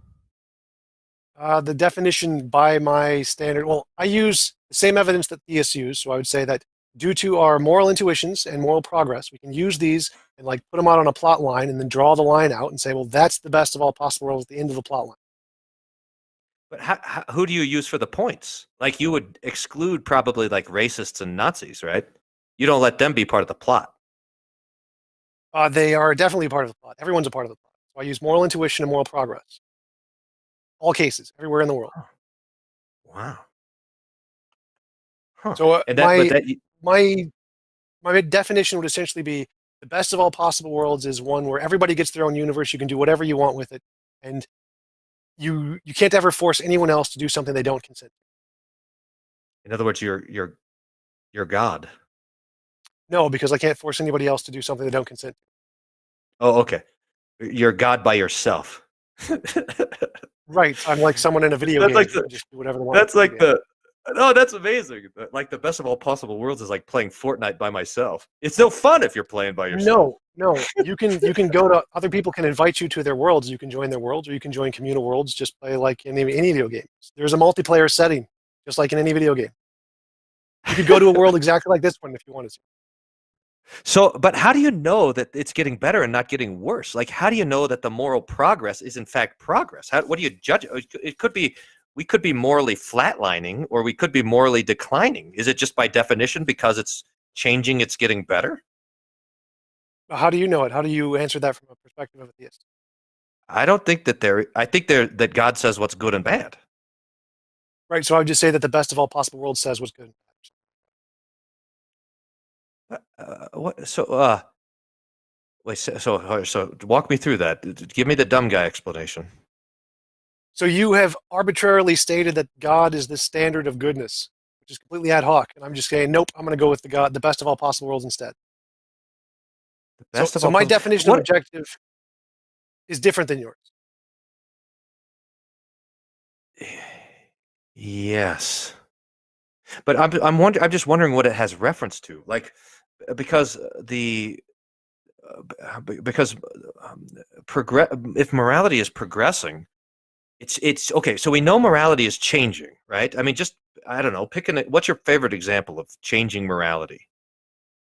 The definition by my standard, I use the same evidence that theists use. So I would say that due to our moral intuitions and moral progress, we can use these and put them out on a plot line and then draw the line out and say, well, that's the best of all possible worlds at the end of the plot line. But who do you use for the points? Like, you would exclude probably racists and Nazis, right? You don't let them be part of the plot. They are definitely part of the plot. Everyone's a part of the plot. So I use moral intuition and moral progress. All cases, everywhere in the world. Wow. Huh. So my definition would essentially be the best of all possible worlds is one where everybody gets their own universe. You can do whatever you want with it, and you can't ever force anyone else to do something they don't consent to. In other words, you're God. No, because I can't force anybody else to do something they don't consent to. Oh, okay. You're God by yourself. Right. I'm like someone in a video game. Just do whatever they want. That's that's amazing. The best of all possible worlds is like playing Fortnite by myself. It's no fun if you're playing by yourself. No. You can go to other people can invite you to their worlds. You can join their worlds, or you can join communal worlds. Just play like in any video game. There's a multiplayer setting, just like in any video game. You could go to a world exactly like this one if you wanted to. So, but how do you know that it's getting better and not getting worse? Like, how do you know that the moral progress is in fact progress? What do you judge? It could be, we could be morally flatlining, or we could be morally declining. Is it just by definition because it's changing, it's getting better? How do you know it? How do you answer that from a perspective of a theist? I don't think that that God says what's good and bad. Right. So I would just say that the best of all possible worlds says what's good and bad. So walk me through that. Give me the dumb guy explanation. So you have arbitrarily stated that God is the standard of goodness, which is completely ad hoc, and I'm just saying, nope, I'm going to go with the best of all possible worlds instead. So my definition of objective is different than yours. Yes, but I'm just wondering what it has reference to, because if morality is progressing, it's okay. So we know morality is changing, right? I mean, I don't know. What's your favorite example of changing morality?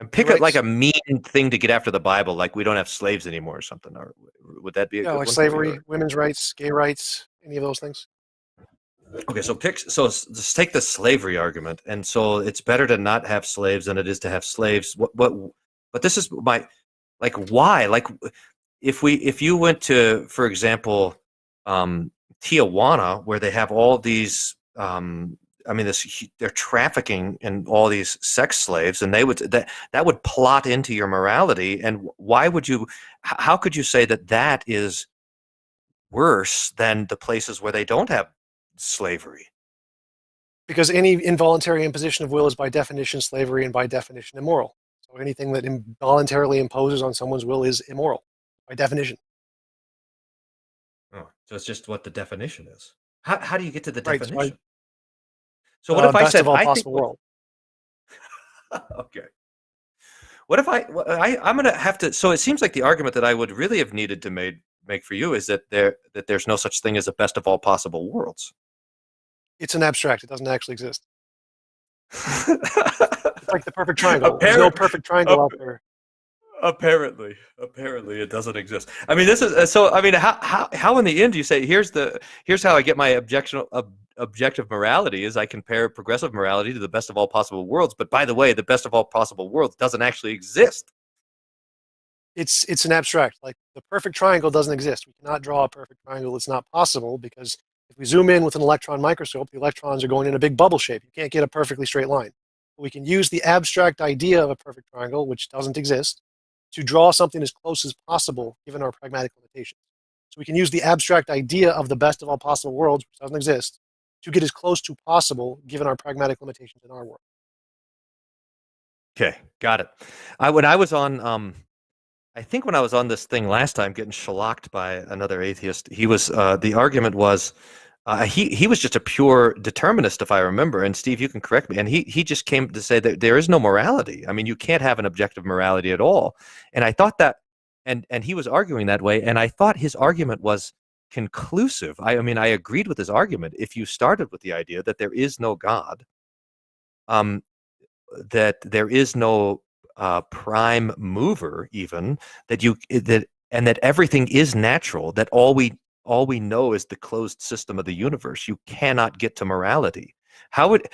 And pick it like a mean thing to get after the Bible, like we don't have slaves anymore or something. Or would that be a good like one? Slavery, women's rights, gay rights, any of those things? Okay, so let's take the slavery argument, and so it's better to not have slaves than it is to have slaves. But this is my, like, why? Like, if you went to, for example, Tijuana, where they have all these, I mean, they're trafficking in all these sex slaves, and that would plot into your morality. And why would you? How could you say that is worse than the places where they don't have slavery? Because any involuntary imposition of will is by definition slavery and by definition immoral. So anything that involuntarily imposes on someone's will is immoral by definition. Oh, so it's just what the definition is. How do you get to the Right, definition? So what if I best said of all I think possible world? okay. What if I'm going to have to? So it seems like the argument that I would really have needed to make for you is that there's no such thing as a best of all possible worlds. It's an abstract. It doesn't actually exist. It's like the perfect triangle. There's no perfect triangle out there. Apparently it doesn't exist. I mean, this is so. I mean, how in the end do you say here's how I get my objective morality is I compare progressive morality to the best of all possible worlds. But by the way, the best of all possible worlds doesn't actually exist. It's an abstract. Like the perfect triangle doesn't exist. We cannot draw a perfect triangle. It's not possible because if we zoom in with an electron microscope, the electrons are going in a big bubble shape. You can't get a perfectly straight line. But we can use the abstract idea of a perfect triangle, which doesn't exist, to draw something as close as possible given our pragmatic limitations. So we can use the abstract idea of the best of all possible worlds, which doesn't exist, to get as close to possible given our pragmatic limitations in our world. Okay, got it. When I was on I think when I was on this thing last time, getting shellacked by another atheist, he was the argument was he was just a pure determinist, if I remember. And Steve, you can correct me. And he just came to say that there is no morality. I mean, you can't have an objective morality at all. And I thought that, and he was arguing that way. And I thought his argument was conclusive. I mean, I agreed with his argument. If you started with the idea that there is no God, that there is no prime mover, even and that everything is natural, that all we know is the closed system of the universe. You cannot get to morality. How would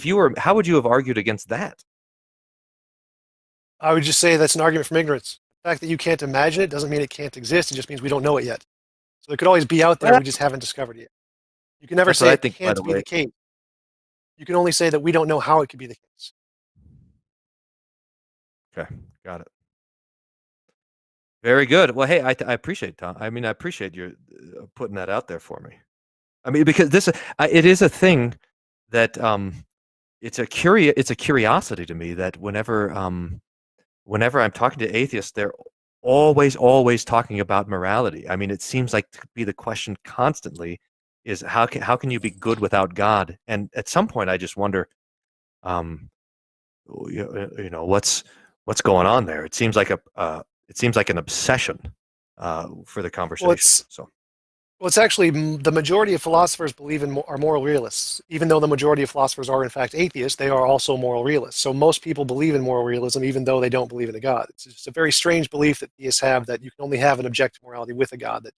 you have argued against that? I would just say that's an argument from ignorance. The fact that you can't imagine it doesn't mean it can't exist. It just means we don't know it yet. So it could always be out there. We just haven't discovered it yet. You can never say it can't be the case. You can only say that we don't know how it could be the case. Okay, got it. Very good. Well, hey, I appreciate Tom. I mean, I appreciate you putting that out there for me. I mean, because it is a thing that it's a curiosity to me that whenever I'm talking to atheists, they're always talking about morality. I mean, it seems like to be the question constantly is how can you be good without God? And at some point, I just wonder, you know, what's going on there? It seems like an obsession for the conversation. Well, it's actually the majority of philosophers believe are moral realists. Even though the majority of philosophers are in fact atheists, they are also moral realists. So most people believe in moral realism, even though they don't believe in a God. It's just a very strange belief that theists have that you can only have an objective morality with a God that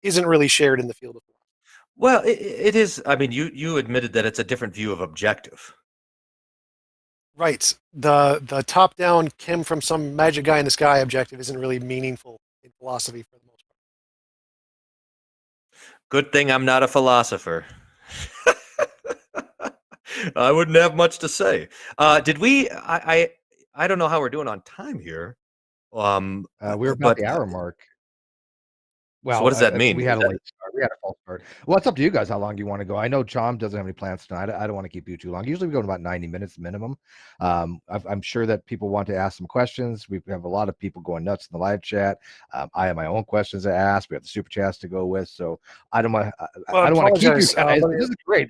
isn't really shared in the field of philosophy. Well, it is. I mean, you admitted that it's a different view of objective. Right. The top-down Kim from some magic guy in the sky objective isn't really meaningful in philosophy for the most part. Good thing I'm not a philosopher. I wouldn't have much to say. Did we? I don't know how we're doing on time here. We're about the hour mark. Well, so what does that mean? We had a late start. We had a false start. Well, it's up to you guys how long you want to go. I know John doesn't have any plans tonight. I don't want to keep you too long. Usually we go to about 90 minutes minimum. I'm sure that people want to ask some questions. We have a lot of people going nuts in the live chat. I have my own questions to ask. We have the super chats to go with. So I don't want to keep you guys. This is great.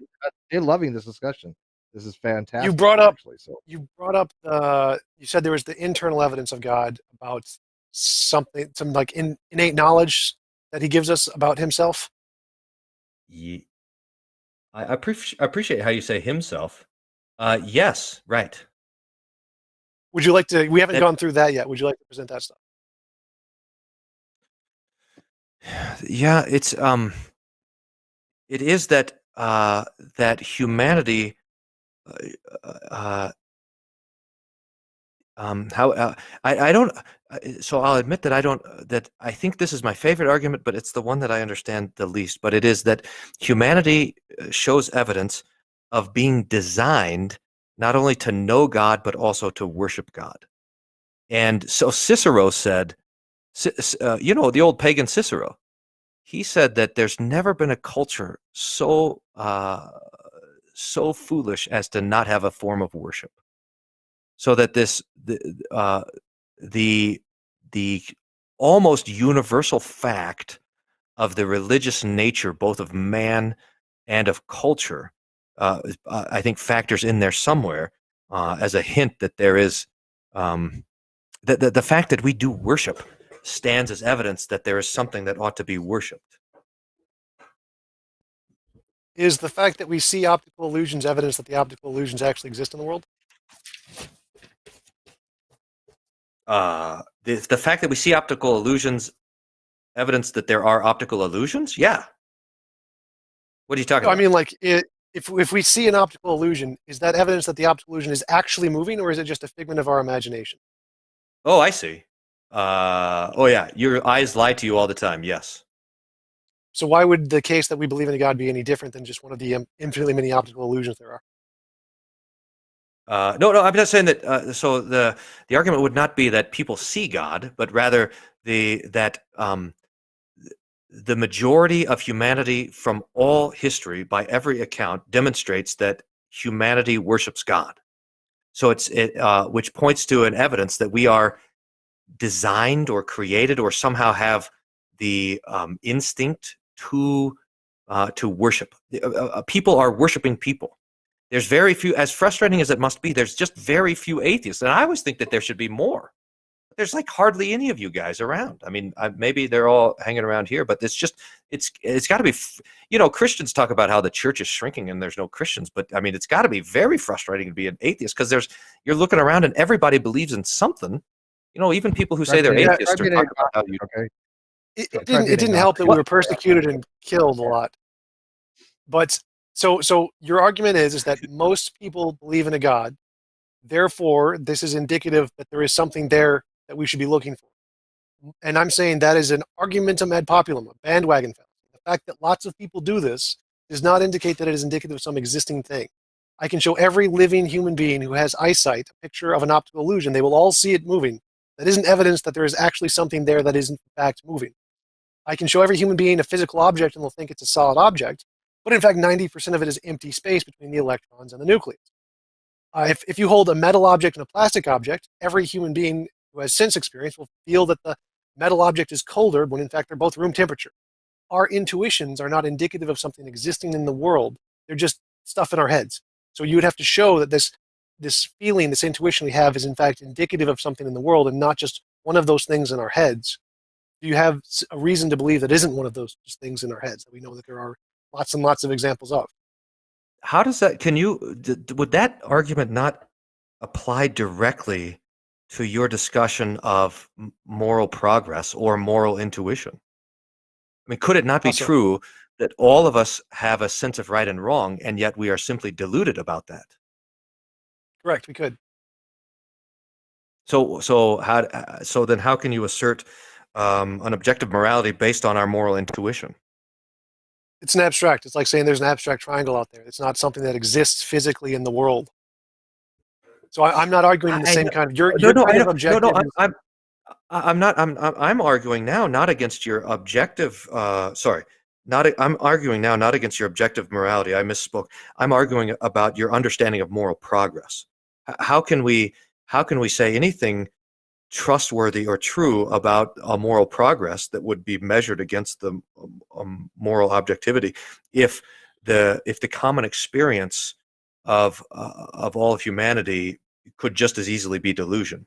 They're loving this discussion. This is fantastic. You brought up you said there was the internal evidence of God about some like innate knowledge that he gives us about himself. I appreciate how you say himself. Yes, right. Would you like to? We haven't gone through that yet. Would you like to present that stuff? Yeah, it is that that humanity. I don't. So I'll admit that I don't. That I think this is my favorite argument, but it's the one that I understand the least. But it is that humanity shows evidence of being designed not only to know God but also to worship God. And so Cicero said, the old pagan Cicero, he said that there's never been a culture so foolish as to not have a form of worship. So that the almost universal fact of the religious nature, both of man and of culture, I think factors in there somewhere as a hint that there is the fact that we do worship stands as evidence that there is something that ought to be worshipped. Is the fact that we see optical illusions evidence that the optical illusions actually exist in the world? The fact that we see optical illusions evidence that there are optical illusions? Yeah. What are you talking about? I mean, like, if we see an optical illusion, is that evidence that the optical illusion is actually moving, or is it just a figment of our imagination? Oh, I see. Oh, yeah. Your eyes lie to you all the time. Yes. So why would the case that we believe in a God be any different than just one of the infinitely many optical illusions there are? No, I'm not saying that. So the argument would not be that people see God, but rather that the majority of humanity from all history, by every account, demonstrates that humanity worships God. So which points to an evidence that we are designed or created or somehow have the instinct to worship. People are worshiping people. There's very few, as frustrating as it must be, there's just very few atheists. And I always think that there should be more. There's like hardly any of you guys around. I mean, maybe they're all hanging around here, but it's got to be, Christians talk about how the church is shrinking and there's no Christians, but I mean, it's got to be very frustrating to be an atheist because you're looking around and everybody believes in something. Even people who say they're atheists are talking about how you. Okay. It didn't help that we were persecuted and killed a lot. But so your argument is that most people believe in a God, therefore this is indicative that there is something there that we should be looking for. And I'm saying that is an argumentum ad populum, a bandwagon fallacy. The fact that lots of people do this does not indicate that it is indicative of some existing thing. I can show every living human being who has eyesight a picture of an optical illusion. They will all see it moving. That isn't evidence that there is actually something there that is in fact moving. I can show every human being a physical object and they'll think it's a solid object, but in fact 90% of it is empty space between the electrons and the nucleus. If you hold a metal object and a plastic object, every human being who has sense experience will feel that the metal object is colder when in fact they're both room temperature. Our intuitions are not indicative of something existing in the world. They're just stuff in our heads. So you would have to show that this feeling, this intuition we have is in fact indicative of something in the world and not just one of those things in our heads. Do you have a reason to believe that isn't one of those just things in our heads that we know that there are lots and lots of examples of? How does that, would that argument not apply directly to your discussion of moral progress or moral intuition? I mean, could it not be true that all of us have a sense of right and wrong, and yet we are simply deluded about that? Correct, we could. So then how can you assert an objective morality based on our moral intuition? It's an abstract. It's like saying there's an abstract triangle out there. It's not something that exists physically in the world. So I'm not arguing the same kind of. You're kind of objective. I'm arguing now not against your objective. I'm arguing now not against your objective morality. I misspoke. I'm arguing about your understanding of moral progress. How can we say anything trustworthy or true about a moral progress that would be measured against the moral objectivity if the common experience of all of humanity could just as easily be delusion?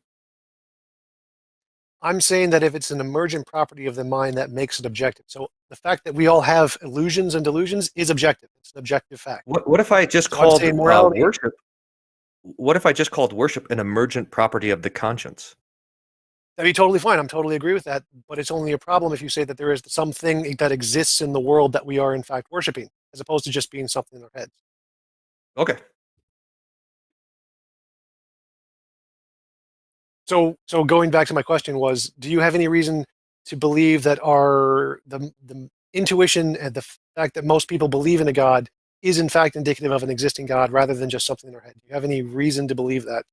I'm saying that if it's an emergent property of the mind, that makes it objective. So the fact that we all have illusions and delusions is objective. It's an objective fact. What if I just called worship? What if I just called worship an emergent property of the conscience? That'd be totally fine. I'm totally agree with that. But it's only a problem if you say that there is something that exists in the world that we are in fact worshiping. as opposed to just being something in our heads. Okay. So going back to my question was, do you have any reason to believe that the intuition and the fact that most people believe in a God is in fact indicative of an existing God rather than just something in our head? Do you have any reason to believe that,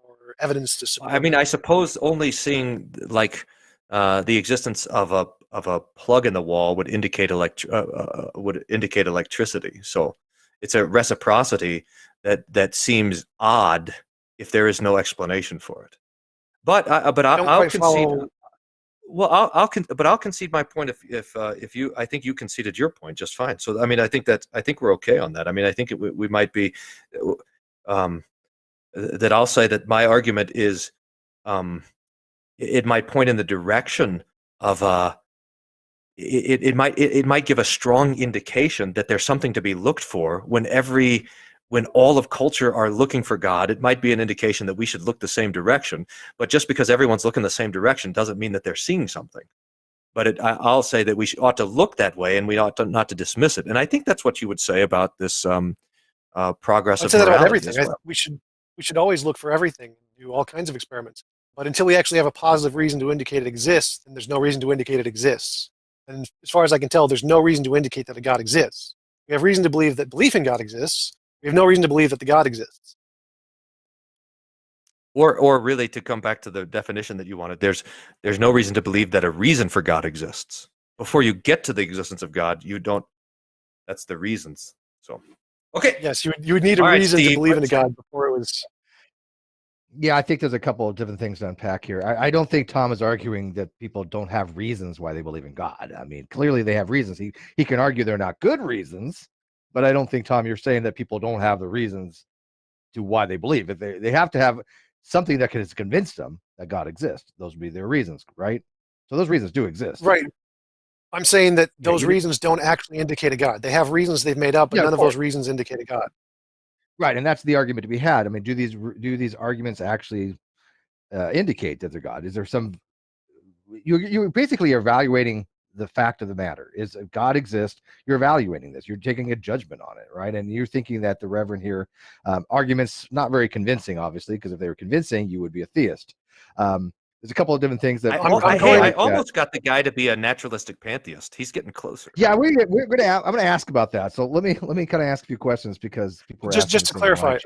or evidence to support I mean, that? I suppose only seeing like the existence of a plug in the wall would indicate electricity. So it's a reciprocity that seems odd if there is no explanation for it. But Don't I'll quite concede. follow. Well, I'll concede my point if you, I think you conceded your point just fine. So I mean, I think we're okay on that. I mean, I think we might be that I'll say that my argument is it might point in the direction of it might give a strong indication that there's something to be looked for when all of culture are looking for God. It might be an indication that we should look the same direction. But just because everyone's looking the same direction doesn't mean that they're seeing something. But I'll say that we ought to look that way, and we ought to not to dismiss it. And I think that's what you would say about this progress I'd of say that about morality everything. as well. We should always look for everything, do all kinds of experiments. But until we actually have a positive reason to indicate it exists, then there's no reason to indicate it exists. And as far as I can tell, there's no reason to indicate that a God exists. We have reason to believe that belief in God exists. We have no reason to believe that the God exists. Or really, to come back to the definition that you wanted, there's no reason to believe that a reason for God exists. Before you get to the existence of God, you don't. That's the reasons. So, okay. Yes, you would need a All right, reason Steve, to believe in a God before it was. Yeah, I think there's a couple of different things to unpack here. I don't think Tom is arguing that people don't have reasons why they believe in God. I mean, clearly they have reasons. He can argue they're not good reasons, but I don't think, Tom, you're saying that people don't have the reasons to why they believe. If they have to have something that has convinced them that God exists. Those would be their reasons, right? So those reasons do exist. Right. I'm saying that Yeah, those reasons don't actually indicate a God. They have reasons they've made up, but Yeah, none of of those reasons indicate a God. Right, and that's the argument to be had. I mean, do these arguments actually indicate that they're God? Is there some? You basically are evaluating the fact of the matter. Is if God exists? You're evaluating this. You're taking a judgment on it, right? And you're thinking that the Reverend here arguments not very convincing, obviously, because if they were convincing, you would be a theist. There's a couple of different things that I almost got the guy to be a naturalistic pantheist. He's getting closer. Yeah, I'm gonna ask about that. So let me kind of ask a few questions because people are just to clarify,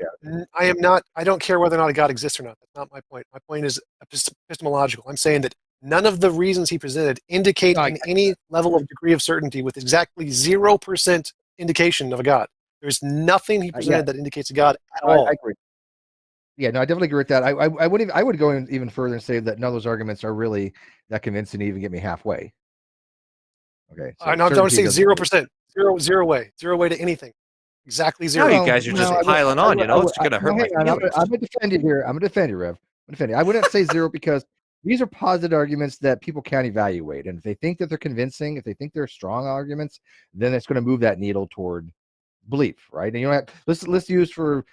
I don't care whether or not a God exists or not. That's not my point. My point is epistemological. I'm saying that none of the reasons he presented indicate in any level of degree of certainty with exactly 0% indication of a God. There's nothing he presented that indicates a God at all. I agree. Yeah, no, I definitely agree with that. I would go even further and say that none of those arguments are really that convincing to even get me halfway. Okay, so I'm going to say 0%, zero way to anything. Exactly zero. No, you guys are just piling on. It's going to hurt my feelings. I'm going to defend you here. I'm going to defend you, Rev. I'm going to defend you. I wouldn't say zero because these are positive arguments that people can't evaluate, and if they think that they're convincing, if they think they're strong arguments, then it's going to move that needle toward belief, right? And you know, let's use for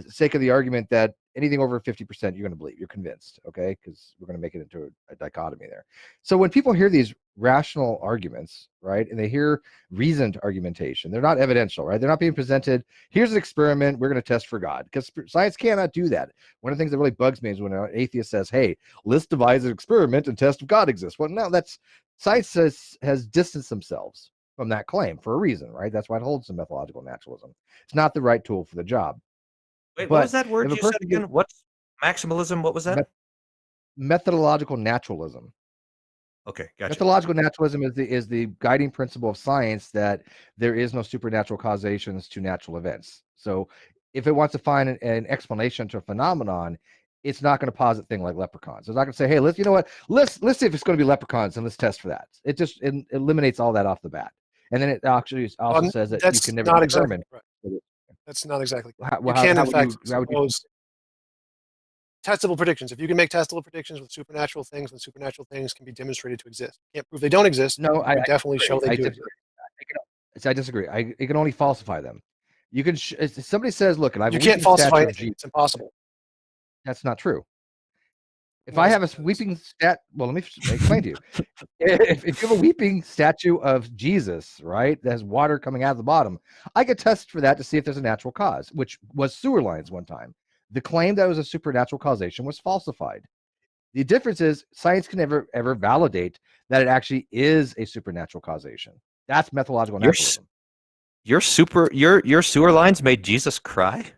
sake of the argument that anything over 50% you're going to believe, you're convinced, okay? Because we're going to make it into a dichotomy there. So when people hear these rational arguments, right, and they hear reasoned argumentation, they're not evidential, right? They're not being presented, here's an experiment, we're going to test for God, because science cannot do that. One of the things that really bugs me is when an atheist says, hey, let's devise an experiment and test if God exists. Well, no, that's science has distanced themselves from that claim for a reason, right? That's why it holds to methodological naturalism. It's not the right tool for the job. Wait, what was that word you said again? What's maximalism? What was that? Methodological naturalism. Okay, gotcha. Methodological naturalism is the guiding principle of science that there is no supernatural causations to natural events. So if it wants to find an explanation to a phenomenon, it's not going to posit a thing like leprechauns. It's not going to say, hey, let's see if it's going to be leprechauns and let's test for that. It just eliminates all that off the bat. And then it actually also says that you can never determine. That's not exactly. You can, in fact, suppose testable predictions. If you can make testable predictions with supernatural things, then supernatural things can be demonstrated to exist. You can't prove they don't exist. No, I definitely show they do exist. I disagree. It can only falsify them. You can. If somebody says, "Look, and you can't falsify anything. It's impossible." That's not true. If I have a weeping stat, well, let me explain to you. If you have a weeping statue of Jesus, right, that has water coming out of the bottom, I could test for that to see if there's a natural cause, which was sewer lines one time. The claim that it was a supernatural causation was falsified. The difference is science can never ever validate that it actually is a supernatural causation. That's methodological naturalism. Your sewer lines made Jesus cry?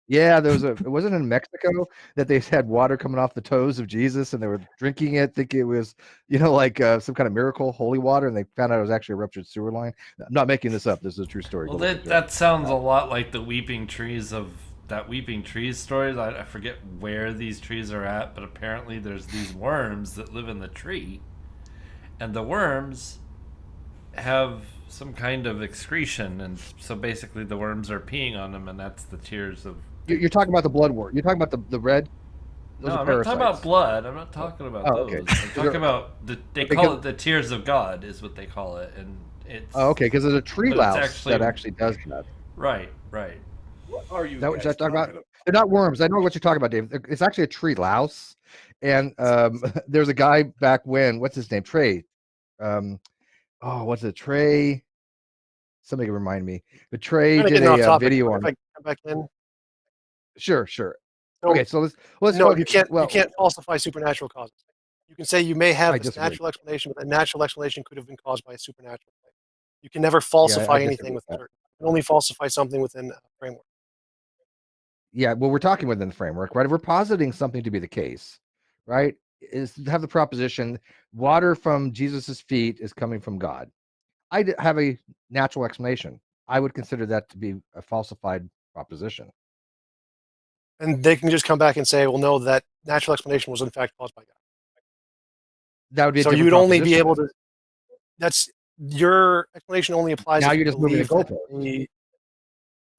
Yeah, it wasn't in Mexico that they had water coming off the toes of Jesus and they were drinking it, thinking it was, like some kind of miracle, holy water, and they found out it was actually a ruptured sewer line. I'm not making this up. This is a true story. Well, that sounds a lot like the weeping trees stories. I forget where these trees are at, but apparently there's these worms that live in the tree, and the worms have some kind of excretion, and so basically the worms are peeing on them, and that's the tears of... You're talking about the blood wort. You're talking about the red? Those no, I'm not talking about blood. I'm not talking about those. Okay. I'm talking about they call it the tears of God, is what they call it, and it's... Oh, okay, because there's a tree louse that actually does that. Right. What are you guys talking about? They're not worms. I know what you're talking about, Dave. It's actually a tree louse, and there's a guy back when, what's his name? Trey. What's it? Trey. Somebody can remind me. But Trey did a video on. If I come back in. Sure. So, okay, so let's. No, you can't falsify supernatural causes. You can say you may have this natural explanation, but that natural explanation could have been caused by a supernatural thing. You can never falsify anything with certain. You can only falsify something within a framework. Yeah, well, we're talking within the framework, right? If we're positing something to be the case, right, is to have the proposition water from Jesus's feet is coming from God. I have a natural explanation. I would consider that to be a falsified proposition. And they can just come back and say, well, no, that natural explanation was in fact caused by God. That would be so you'd only be able to. That's your explanation only applies. Now you're just moving the goalpost.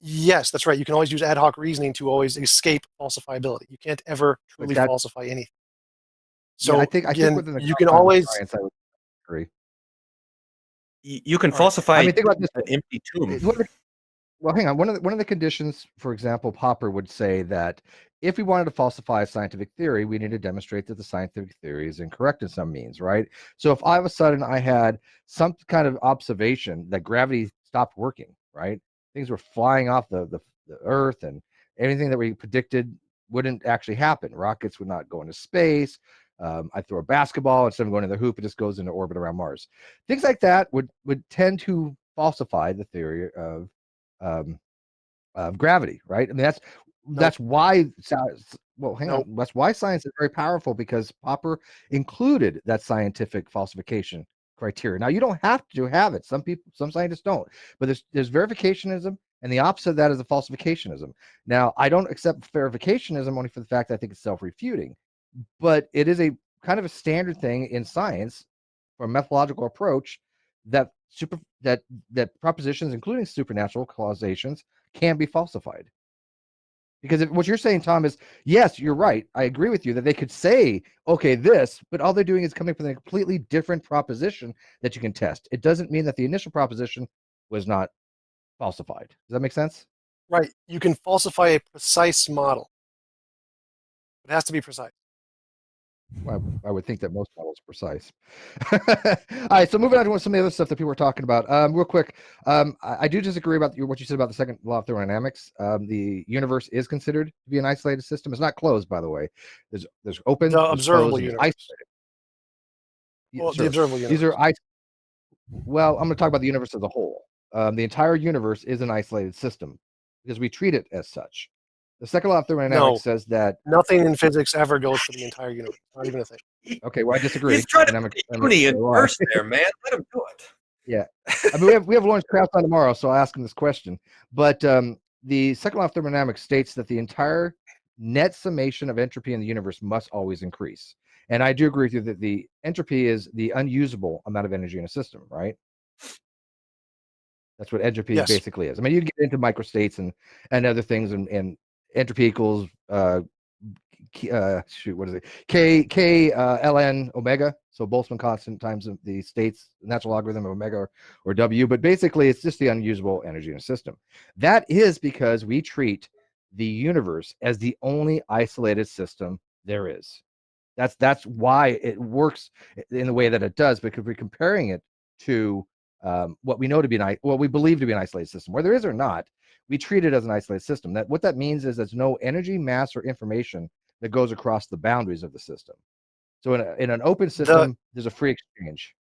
Yes, that's right. You can always use ad hoc reasoning to always escape falsifiability. You can't ever truly falsify anything. So yeah, I think within the you can always. Science, I would agree. You can falsify think about this, an empty tomb. Well, hang on. One of the conditions, for example, Popper would say that if we wanted to falsify a scientific theory, we need to demonstrate that the scientific theory is incorrect in some means, right? So if all of a sudden I had some kind of observation that gravity stopped working, right? Things were flying off the Earth, and anything that we predicted wouldn't actually happen. Rockets would not go into space. I throw a basketball, instead of going to the hoop, it just goes into orbit around Mars. Things like that would tend to falsify the theory of gravity, right? I mean, that's why. Well, hang on. That's why science is very powerful, because Popper included that scientific falsification criteria. Now, you don't have to have it. Some scientists don't, but there's verificationism, and the opposite of that is a falsificationism. Now, I don't accept verificationism only for the fact that I think it's self-refuting, but it is a kind of a standard thing in science for a methodological approach that propositions, including supernatural causations, can be falsified. Because what you're saying, Tom, is yes, you're right. I agree with you that they could say, okay, this, but all they're doing is coming from a completely different proposition that you can test. It doesn't mean that the initial proposition was not falsified. Does that make sense? Right. You can falsify a precise model. It has to be precise. I would think that most models are precise. All right, so moving on to some of the other stuff that people were talking about. Real quick, I do disagree about what you said about the second law of thermodynamics. The universe is considered to be an isolated system. It's not closed, by the way. There's open, the observable universe. Isolated. Well, the observable universe. These are well, I'm going to talk about the universe as a whole. The entire universe is an isolated system because we treat it as such. The second law of thermodynamics says that nothing in physics ever goes for the entire universe. Not even a thing. Okay, well, I disagree. He's trying to be in first there, man. Let him do it. Yeah, I mean, we have Lawrence Krauss on tomorrow, so I'll ask him this question. But the second law of thermodynamics states that the entire net summation of entropy in the universe must always increase. And I do agree with you that the entropy is the unusable amount of energy in a system, right? That's what entropy basically is. I mean, you can get into microstates and other things, and entropy equals what is it? K ln omega. So Boltzmann constant times the state's natural logarithm of omega or W. But basically, it's just the unusable energy in a system. That is because we treat the universe as the only isolated system there is. That's why it works in the way that it does, because we're comparing it to what we know to be what we believe to be an isolated system, whether it is or not. We treat it as an isolated system. That what that means is there's no energy, mass, or information that goes across the boundaries of the system. So in an open system, there's a free exchange.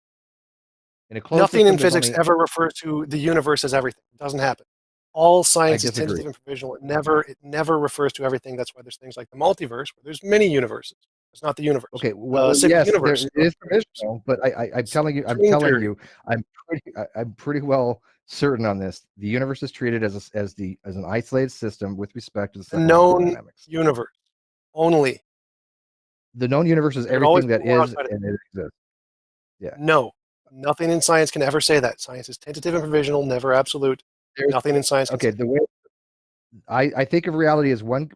In a closed Nothing system, in physics ever refers to the universe as everything. It doesn't happen. All science is tentative and provisional. It never refers to everything. That's why there's things like the multiverse, where there's many universes. It's not the universe. Okay, well, yes, universe, it is provisional, but I'm telling you, I'm pretty well certain on this. The universe is treated as an isolated system with respect to the known dynamics. Universe only. The known universe is everything that is and it exists. Yeah. No, nothing in science can ever say that. Science is tentative and provisional, never absolute. Nothing in science can say the way I think of reality as one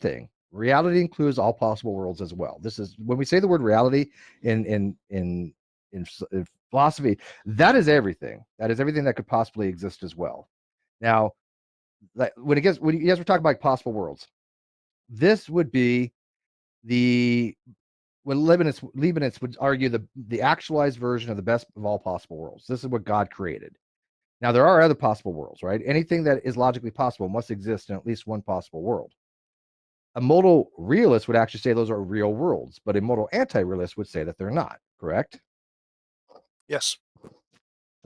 thing. Reality includes all possible worlds as well. This is when we say the word reality in philosophy, that is everything. That is everything that could possibly exist as well. Now, when you guys were talking about possible worlds, this would be when Leibniz would argue the actualized version of the best of all possible worlds. This is what God created. Now, there are other possible worlds, right? Anything that is logically possible must exist in at least one possible world. A modal realist would actually say those are real worlds, but a modal anti-realist would say that they're not, correct? Yes.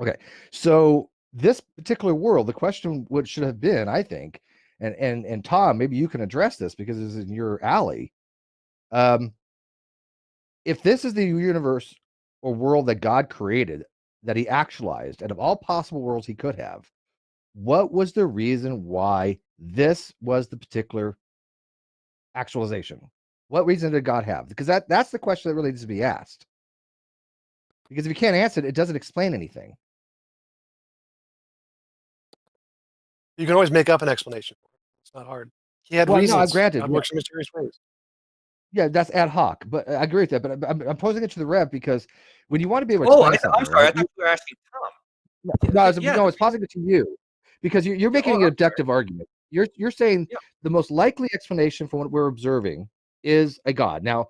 Okay, so this particular world, the question should have been, I think, and Tom, maybe you can address this because it's in your alley. If this is the universe or world that God created, that he actualized, and of all possible worlds he could have, what was the reason why this was the particular actualization? What reason did God have? Because that's the question that really needs to be asked. Because if you can't answer it, it doesn't explain anything. You can always make up an explanation for it. It's not hard. He had reasons. No, granted, God works in mysterious ways. Yeah, that's ad hoc, but I agree with that. But I'm posing it to the Rev because when you want to be able to explain something, I'm sorry, I thought you were asking Tom. No, it's posing it to you because you're making an abductive argument. You're saying the most likely explanation for what we're observing is a God. Now,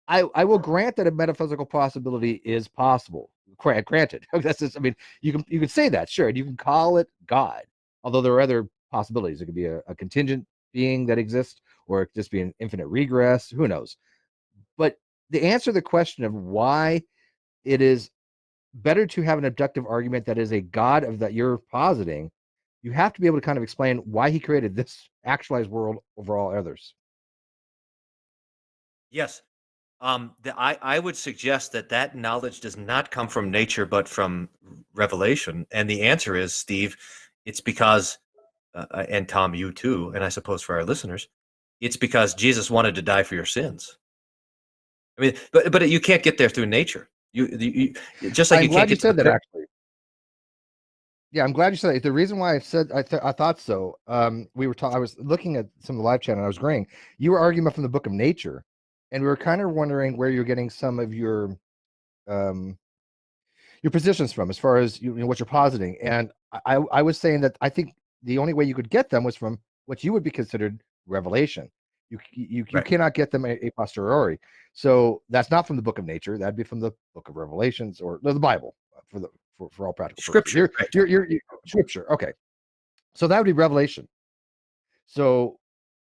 I will grant that a metaphysical possibility is possible. Granted, that's just, I mean, you can say that, sure, and you can call it God. Although there are other possibilities. It could be a contingent being that exists, or it could just be an infinite regress. Who knows? But to answer the question of why it is better to have an abductive argument that is a God of that you're positing, you have to be able to kind of explain why he created this actualized world over all others. Yes. I would suggest that knowledge does not come from nature, but from revelation. And the answer is, Steve, it's because, and Tom, you too, and I suppose for our listeners, it's because Jesus wanted to die for your sins. I mean, but you can't get there through nature. You just like I'm you can't get to that actually. Yeah, I'm glad you said that. The reason why I said I thought so. I was looking at some of the live chat and I was agreeing. You were arguing from the Book of Nature, and we were kind of wondering where you're getting some of your positions from, as far as what you're positing. And I was saying that I think the only way you could get them was from what you would be considered revelation. You cannot get them a posteriori. So that's not from the Book of Nature. That'd be from the Book of Revelations or the Bible for all practical Scripture. Purposes. You're Scripture. Okay, so that would be revelation. So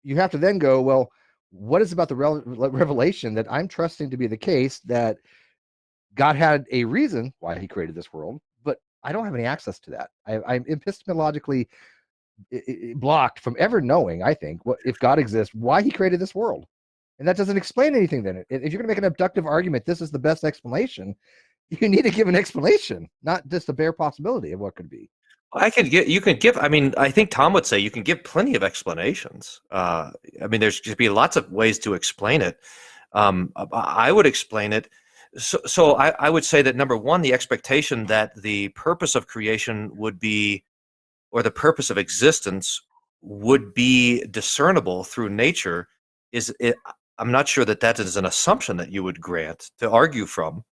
you have to then go, well, what is about the revelation that I'm trusting to be the case, that God had a reason why he created this world, but I don't have any access to that. I'm epistemologically blocked from ever knowing, I think, what if God exists, why he created this world. And that doesn't explain anything then. If you're going to make an abductive argument, this is the best explanation, you need to give an explanation, not just a bare possibility of what could be. You can give, I mean, I think Tom would say you can give plenty of explanations. I mean, there's just be lots of ways to explain it. I would explain it. So I would say that, number one, the expectation that the purpose of creation would be, or the purpose of existence would be discernible through nature I'm not sure that is an assumption that you would grant to argue from.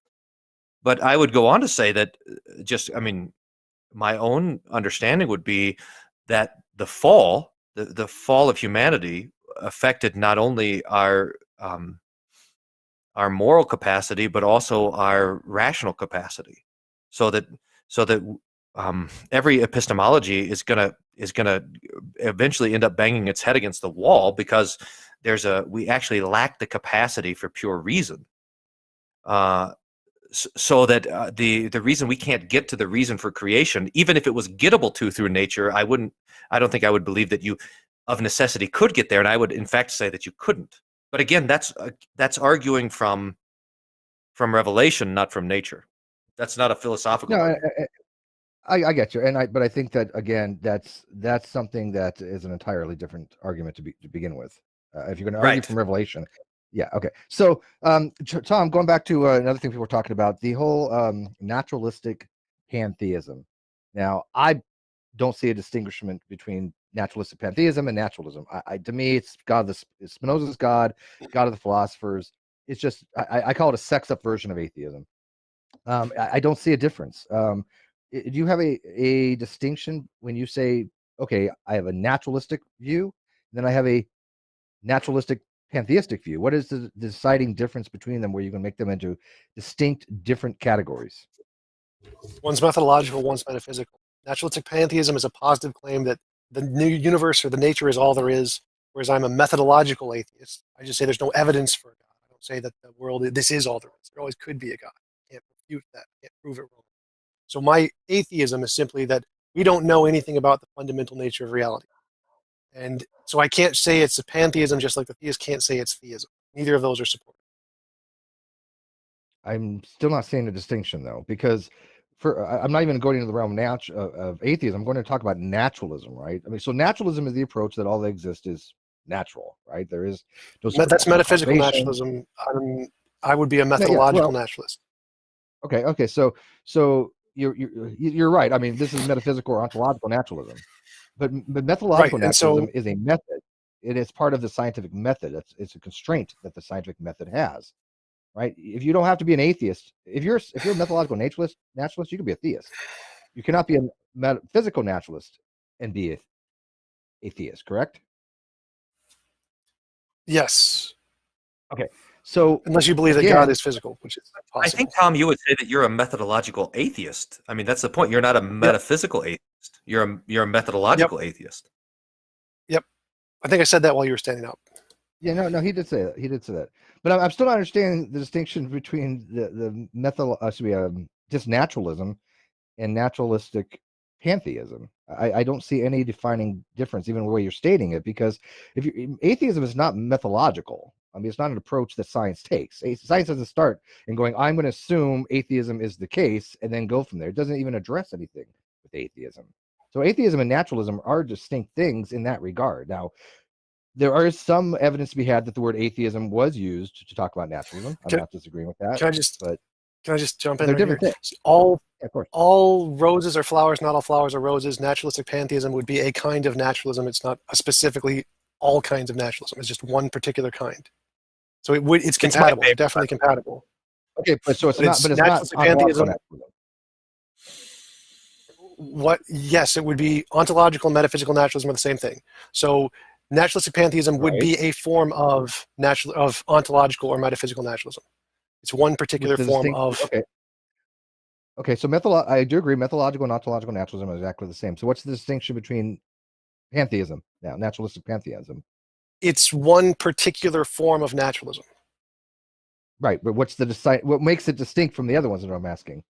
But I would go on to say that my own understanding would be that the fall of humanity affected not only our moral capacity, but also our rational capacity, so that every epistemology is gonna eventually end up banging its head against the wall, because we actually lack the capacity for pure reason. So that the reason we can't get to the reason for creation, even if it was gettable to through nature, I don't think I would believe that you of necessity could get there, and I would in fact say that you couldn't. But again, that's arguing from revelation, not from nature. That's not a philosophical argument. I get you, but I think that again, that's something that is an entirely different argument to begin with. If you're going to argue from revelation, yeah, okay. So, Tom, going back to another thing people were talking about, the whole naturalistic pantheism. Now, I don't see a distinguishment between naturalistic pantheism and naturalism. To me, it's Spinoza's God of the philosophers. It's just I call it a sex up version of atheism. I don't see a difference. Do you have a distinction when you say, okay, I have a naturalistic view, then I have a naturalistic pantheistic view? What is the deciding difference between them where you can make them into distinct different categories? One's methodological, one's metaphysical. Naturalistic pantheism is a positive claim that the new universe or the nature is all there is, whereas I'm a methodological atheist. I just say there's no evidence for a God. I don't say that the world, this is all there is. There always could be a God. I can't refute that. I can't prove it wrong. So my atheism is simply that we don't know anything about the fundamental nature of reality. And so I can't say it's a pantheism just like the theist can't say it's theism. Neither of those are supported. I'm still not seeing the distinction, though, because I'm not even going into the realm of atheism. I'm going to talk about naturalism, right? I mean, so naturalism is the approach that all that exists is natural, right? There is no that's metaphysical naturalism. I would be a methodological naturalist. Okay. So you're right. I mean, this is metaphysical or ontological naturalism, but methodological naturalism is a method. It is part of the scientific method. It's a constraint that the scientific method has. Right? If you don't have to be an atheist, if you're a methodological naturalist, you can be a theist. You cannot be a metaphysical naturalist and be a theist, correct? Yes. Okay. So unless you believe that God is physical, which is possible. I think, Tom, you would say that you're a methodological atheist. I mean, that's the point. You're not a metaphysical atheist. You're a methodological atheist. Yep. I think I said that while you were standing up. Yeah, no, he did say that. But I'm still not understanding the distinction between just naturalism and naturalistic pantheism. I don't see any defining difference, even the way you're stating it, because atheism is not methodological. I mean, it's not an approach that science takes. Science doesn't start and going, I'm going to assume atheism is the case, and then go from there. It doesn't even address anything with atheism. So atheism and naturalism are distinct things in that regard. Now, there is some evidence to be had that the word atheism was used to talk about naturalism. I'm not disagreeing with that. Can I just jump in? They're different things. All roses are flowers, not all flowers are roses. Naturalistic pantheism would be a kind of naturalism. It's not specifically all kinds of naturalism. It's just one particular kind. So it's compatible. It's definitely compatible. Okay, but it's not pantheism. Yes, it would be ontological and metaphysical naturalism are the same thing. So naturalistic pantheism would be a form of ontological or metaphysical naturalism. It's one particular form of. Okay. So I do agree. Methodological and ontological naturalism are exactly the same. So what's the distinction between pantheism now, naturalistic pantheism? It's one particular form of naturalism. Right, but what makes it distinct from the other ones that I'm asking?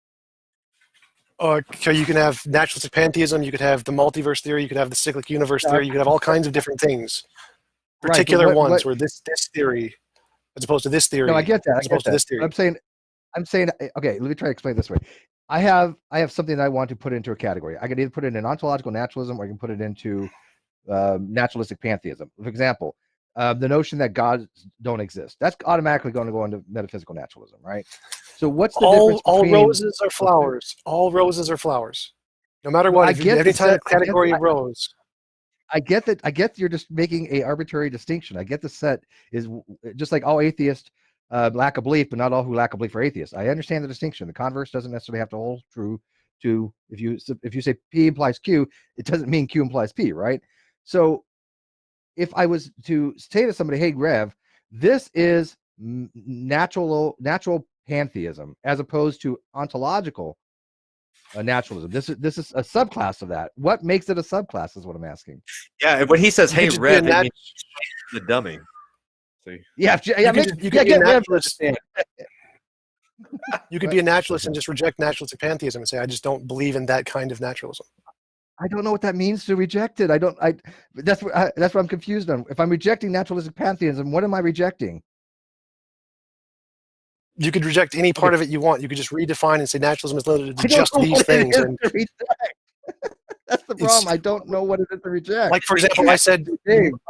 Okay, you can have naturalistic pantheism, you could have the multiverse theory, you could have the cyclic universe theory, you could have all kinds of different things. Particular ones where this theory, as opposed to this theory. No, I get that. As opposed to this theory. I'm saying, okay, let me try to explain it this way. I have something that I want to put into a category. I can either put it in ontological naturalism or I can put it into naturalistic pantheism. For example, the notion that gods don't exist. That's automatically going to go into metaphysical naturalism, right? So what's the difference between... All roses are flowers. All roses are flowers. No matter what, anytime category of rose. I get that. I get you're just making a arbitrary distinction. I get the set is just like all atheists lack a belief, but not all who lack a belief are atheists. I understand the distinction. The converse doesn't necessarily have to hold true to if you say P implies Q, it doesn't mean Q implies P, right? So if I was to say to somebody, hey, Rev, this is natural pantheism as opposed to ontological naturalism. This is a subclass of that. What makes it a subclass is what I'm asking. Yeah, when he says, You "Hey, could just be Rev," a it means the dummy. See? Yeah, You could be a naturalist. understand. You could be a naturalist and just reject naturalistic pantheism and say, I just don't believe in that kind of naturalism. I don't know what that means to reject it. That's what I'm confused on. If I'm rejecting naturalistic pantheism, what am I rejecting? You could reject any part of it you want. You could just redefine and say naturalism is limited to just these things. And that's the problem. I don't know what it is to reject. like, for example, I said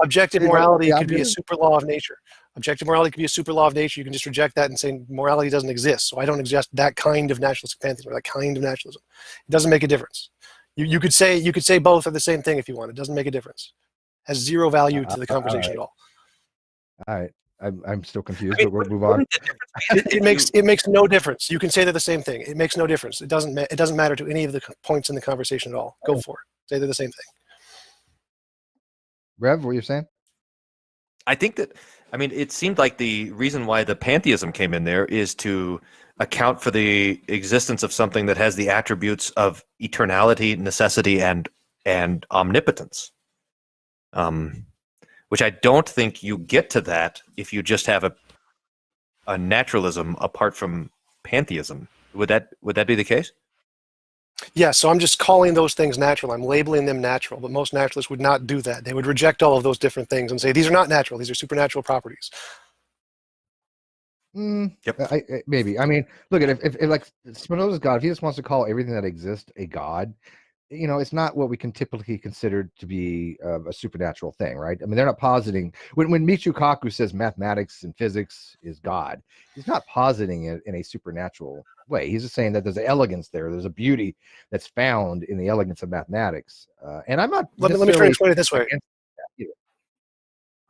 objective morality could be a super law of nature. Objective morality could be a super law of nature. You can just reject that and say morality doesn't exist. So I don't accept that kind of naturalistic pantheism or that kind of naturalism. It doesn't make a difference. You could say both are the same thing if you want. It doesn't make a difference. It has zero value to the conversation at all. All right. I'm still confused, but we'll move on. It makes no difference. You can say they're the same thing. It makes no difference. It doesn't matter to any of the points in the conversation at all. Go for it. Say they're the same thing. Rev, what were you saying? I think that, it seemed like the reason why the pantheism came in there is to account for the existence of something that has the attributes of eternality, necessity, and omnipotence. Which I don't think you get to that if you just have a naturalism apart from pantheism. Would that be the case? Yeah, so I'm just calling those things natural. I'm labeling them natural, but most naturalists would not do that. They would reject all of those different things and say, these are not natural. These are supernatural properties. Yep. Maybe. Look at if like Spinoza's God, if he just wants to call everything that exists a God, it's not what we can typically consider to be a supernatural thing, right? They're not positing when Michio Kaku says mathematics and physics is God, he's not positing it in a supernatural way. He's just saying that there's an elegance there. There's a beauty that's found in the elegance of mathematics. And I'm not. Let me try to explain it this way.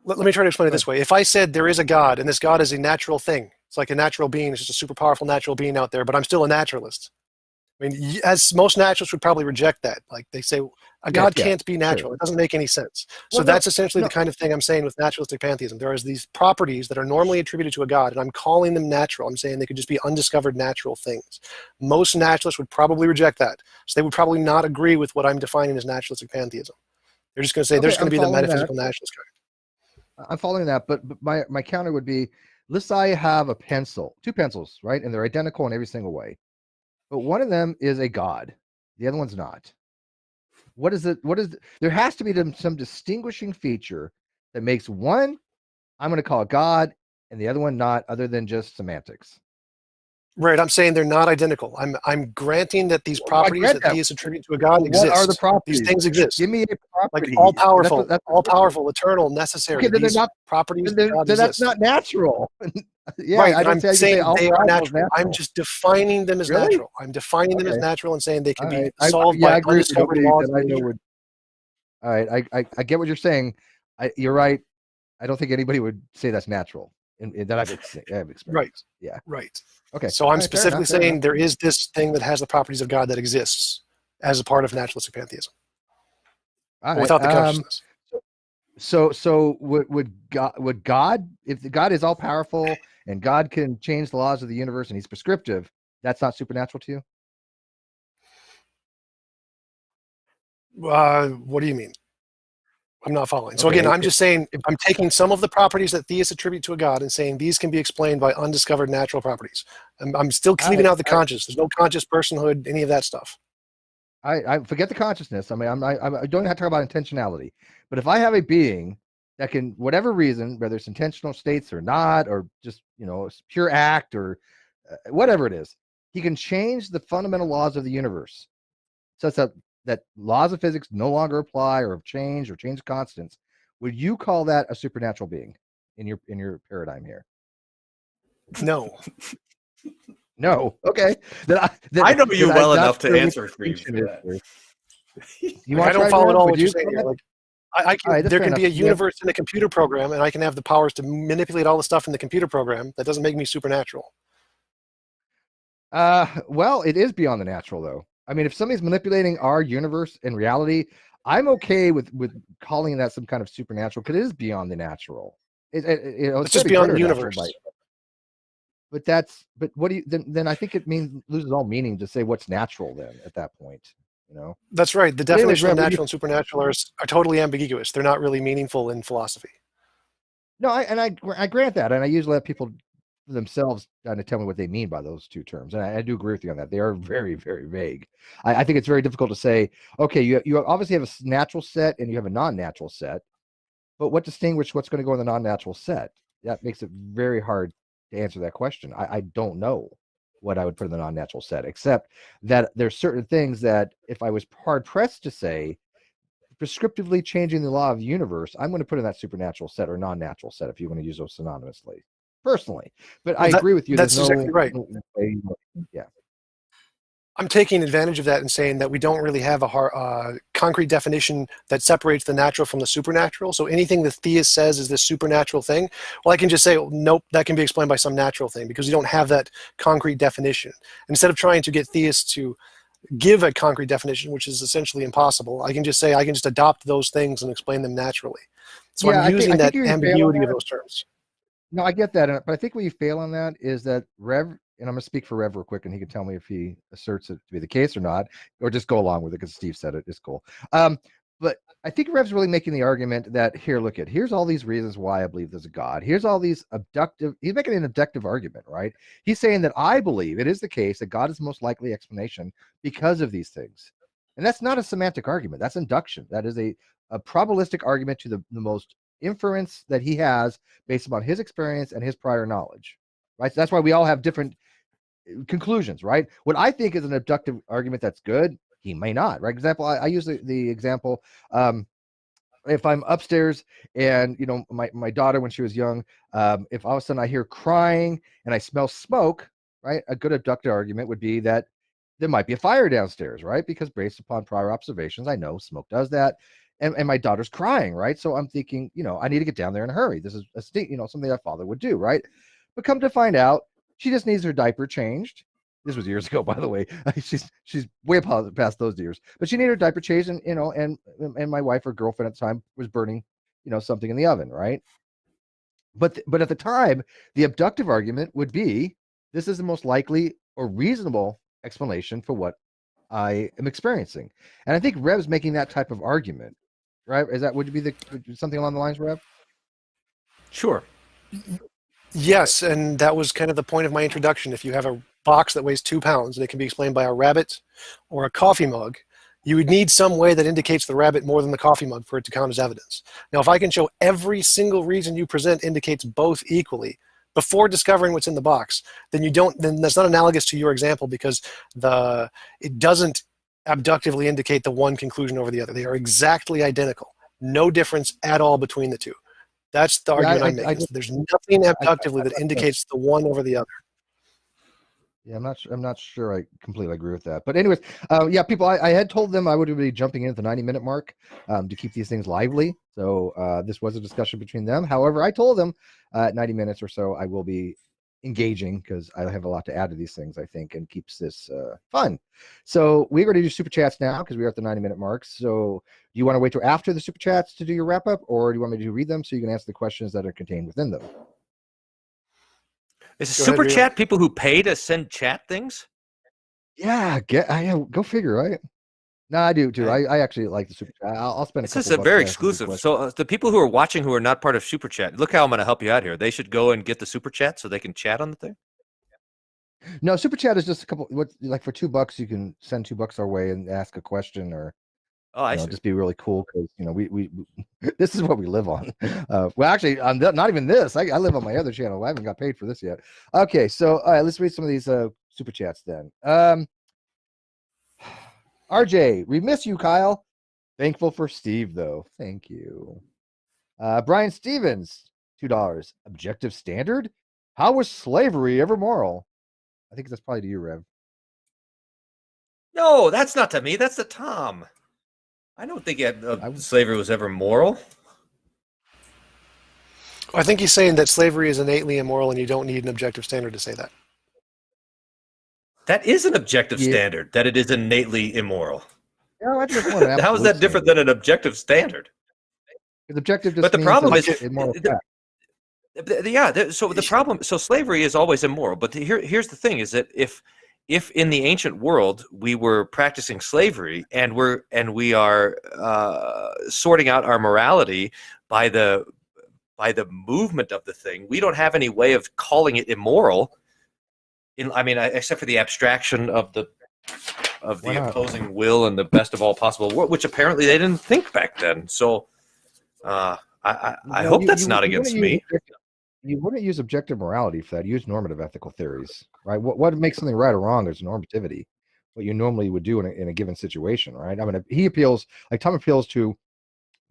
Let me try to explain it this way. If I said there is a God and this God is a natural thing, it's like a natural being, it's just a super powerful natural being out there, but I'm still a naturalist. As most naturalists would probably reject that. Like they say, a God can't be natural. Sure. It doesn't make any sense. So that's essentially the kind of thing I'm saying with naturalistic pantheism. There are these properties that are normally attributed to a God, and I'm calling them natural. I'm saying they could just be undiscovered natural things. Most naturalists would probably reject that. So they would probably not agree with what I'm defining as naturalistic pantheism. They're just going to say there's going to be the metaphysical naturalist kind. I'm following that, but my counter would be, let's say I have two pencils, right? And they're identical in every single way. But one of them is a God. The other one's not. What is it? There has to be some distinguishing feature that makes one, I'm going to call it God, and the other one not, other than just semantics. Right. I'm saying they're not identical. I'm granting that these properties that theists attribute to a God exist. What are the properties? These things exist. Give me a property. Like all powerful, eternal, necessary. Okay, these properties that's not natural. Yeah, right, I don't I'm saying they are natural. I'm just defining them as natural. I'm defining them as natural and saying they can be solved by undiscovered laws. All right, I get what you're saying. You're right. I don't think anybody would say that's natural. That I've experienced. Right. Yeah. Right. Okay. So I'm specifically saying there is this thing that has the properties of God that exists as a part of naturalistic pantheism. Without the consciousness. So would God, if the God is all powerful and God can change the laws of the universe and he's prescriptive, that's not supernatural to you? What do you mean? I'm not following. So again, I'm just saying, I'm taking some of the properties that theists attribute to a God and saying these can be explained by undiscovered natural properties. I'm still leaving out the conscious. There's no conscious personhood, any of that stuff. I forget the consciousness. I don't have to talk about intentionality. But if I have a being that can, whatever reason, whether it's intentional states or not, or just, pure act or whatever it is, he can change the fundamental laws of the universe such that laws of physics no longer apply or have changed or change constants. Would you call that a supernatural being in your paradigm here? No. No. Okay. I know you well enough to answer for you for that. I don't follow at all what you're saying here. There can be a universe in a computer program, and I can have the powers to manipulate all the stuff in the computer program. That doesn't make me supernatural. Well, it is beyond the natural, though. If somebody's manipulating our universe and reality, I'm okay with calling that some kind of supernatural because it is beyond the natural. It's just beyond the universe. but what do you then I think it loses all meaning to say what's natural then at that point, you know. That's right. The But anyways, definition of Rev, natural and supernatural are totally ambiguous. They're not really meaningful in philosophy. no, I grant that, and I usually let people themselves kind of tell me what they mean by those two terms, and I do agree with you on that. They are very, very vague. I think it's very difficult to say. Okay, you obviously have a natural set and you have a non-natural set, but what distinguishes what's going to go in the non-natural set? That makes it very hard to answer that question. I don't know what I would put in the non-natural set, except that there's certain things that if I was hard pressed to say prescriptively changing the law of the universe, I'm going to put in that supernatural set or non-natural set if you want to use those synonymously, personally. But I agree with you. That's exactly right. Yeah. I'm taking advantage of that and saying that we don't really have a concrete definition that separates the natural from the supernatural. So anything the theist says is this supernatural thing, well, I can just say, nope, that can be explained by some natural thing, because you don't have that concrete definition. Instead of trying to get theists to give a concrete definition, which is essentially impossible, I can just say I can just adopt those things and explain them naturally. So yeah, I'm using that ambiguity of those terms. No, I get that, but I think where you fail on that is that Rev, and I'm going to speak for Rev real quick, and he can tell me if he asserts it to be the case or not, or just go along with it because Steve said it. It's cool. But I think Rev's really making the argument that here's all these reasons why I believe there's a God. Here's all these he's making an abductive argument, right? He's saying that I believe it is the case that God is the most likely explanation because of these things. And that's not a semantic argument. That's induction. That is a probabilistic argument to the most inference that he has based upon his experience and his prior knowledge, right? So that's why we all have different conclusions, right? What I think is an abductive argument that's good, he may not, right? Example, I use the example, if I'm upstairs and, you know, my daughter, when she was young, if all of a sudden I hear crying and I smell smoke, right? A good abductive argument would be that there might be a fire downstairs, right? Because based upon prior observations, I know smoke does that. And my daughter's crying, right? So I'm thinking, you know, I need to get down there in a hurry. This is something that father would do, right? But come to find out, she just needs her diaper changed. This was years ago, by the way. She's way past those years. But she needed her diaper changed, and you know, and my wife or girlfriend at the time was burning, you know, something in the oven, right? But at the time, the abductive argument would be this is the most likely or reasonable explanation for what I am experiencing. And I think Rev's making that type of argument, right? Would it be something along the lines, Rev? Sure. Yes, and that was kind of the point of my introduction. If you have a box that weighs 2 pounds and it can be explained by a rabbit or a coffee mug, you would need some way that indicates the rabbit more than the coffee mug for it to count as evidence. Now, if I can show every single reason you present indicates both equally before discovering what's in the box, then that's not analogous to your example, because it doesn't abductively indicate the one conclusion over the other. They are exactly identical. No difference at all between the two. That's the argument I'm making. There's nothing abductively that indicates the one over the other. Yeah, I'm not sure I completely agree with that. But anyways, yeah, people, I had told them I would be jumping in at the 90-minute mark to keep these things lively. So this was a discussion between them. However, I told them at 90 minutes or so, I will be engaging because I have a lot to add to these things, I think, and keeps this fun. So we're going to do super chats now because we're at the 90-minute mark. So do you want to wait till after the super chats to do your wrap up, or do you want me to read them so you can answer the questions that are contained within them? Is a super chat people who pay to send chat things? Yeah, go figure, right? No, I do too. I actually like the super chat. I'll spend. This is very exclusive. So the people who are watching who are not part of super chat, look how I'm going to help you out here. They should go and get the super chat so they can chat on the thing. No, super chat is just a couple. Like for $2, you can send $2 our way and ask a question, or just be really cool because we this is what we live on. Well, actually, I'm not even this. I live on my other channel. I haven't got paid for this yet. Okay, so all right, let's read some of these super chats then. RJ, we miss you, Kyle. Thankful for Steve, though. Thank you. Brian Stevens, $2. Objective standard? How was slavery ever moral? I think that's probably to you, Rev. No, that's not to me. That's to Tom. I don't think slavery was ever moral. I think he's saying that slavery is innately immoral and you don't need an objective standard to say that. That is an objective standard, that it is innately immoral. Yeah, I just want how is that different than an objective standard? Because objective just but the problem is, So the problem, so slavery is always immoral, but here's the thing: is that if in the ancient world we were practicing slavery and we are sorting out our morality by the movement of the thing, we don't have any way of calling it immoral. Except for the abstraction of the opposing will and the best of all possible world, which apparently they didn't think back then. So I hope that's not against me. You wouldn't use objective morality for that. Use normative ethical theories, right? What makes something right or wrong is normativity. What you normally would do in a given situation, right? I mean, he appeals, like Tom appeals to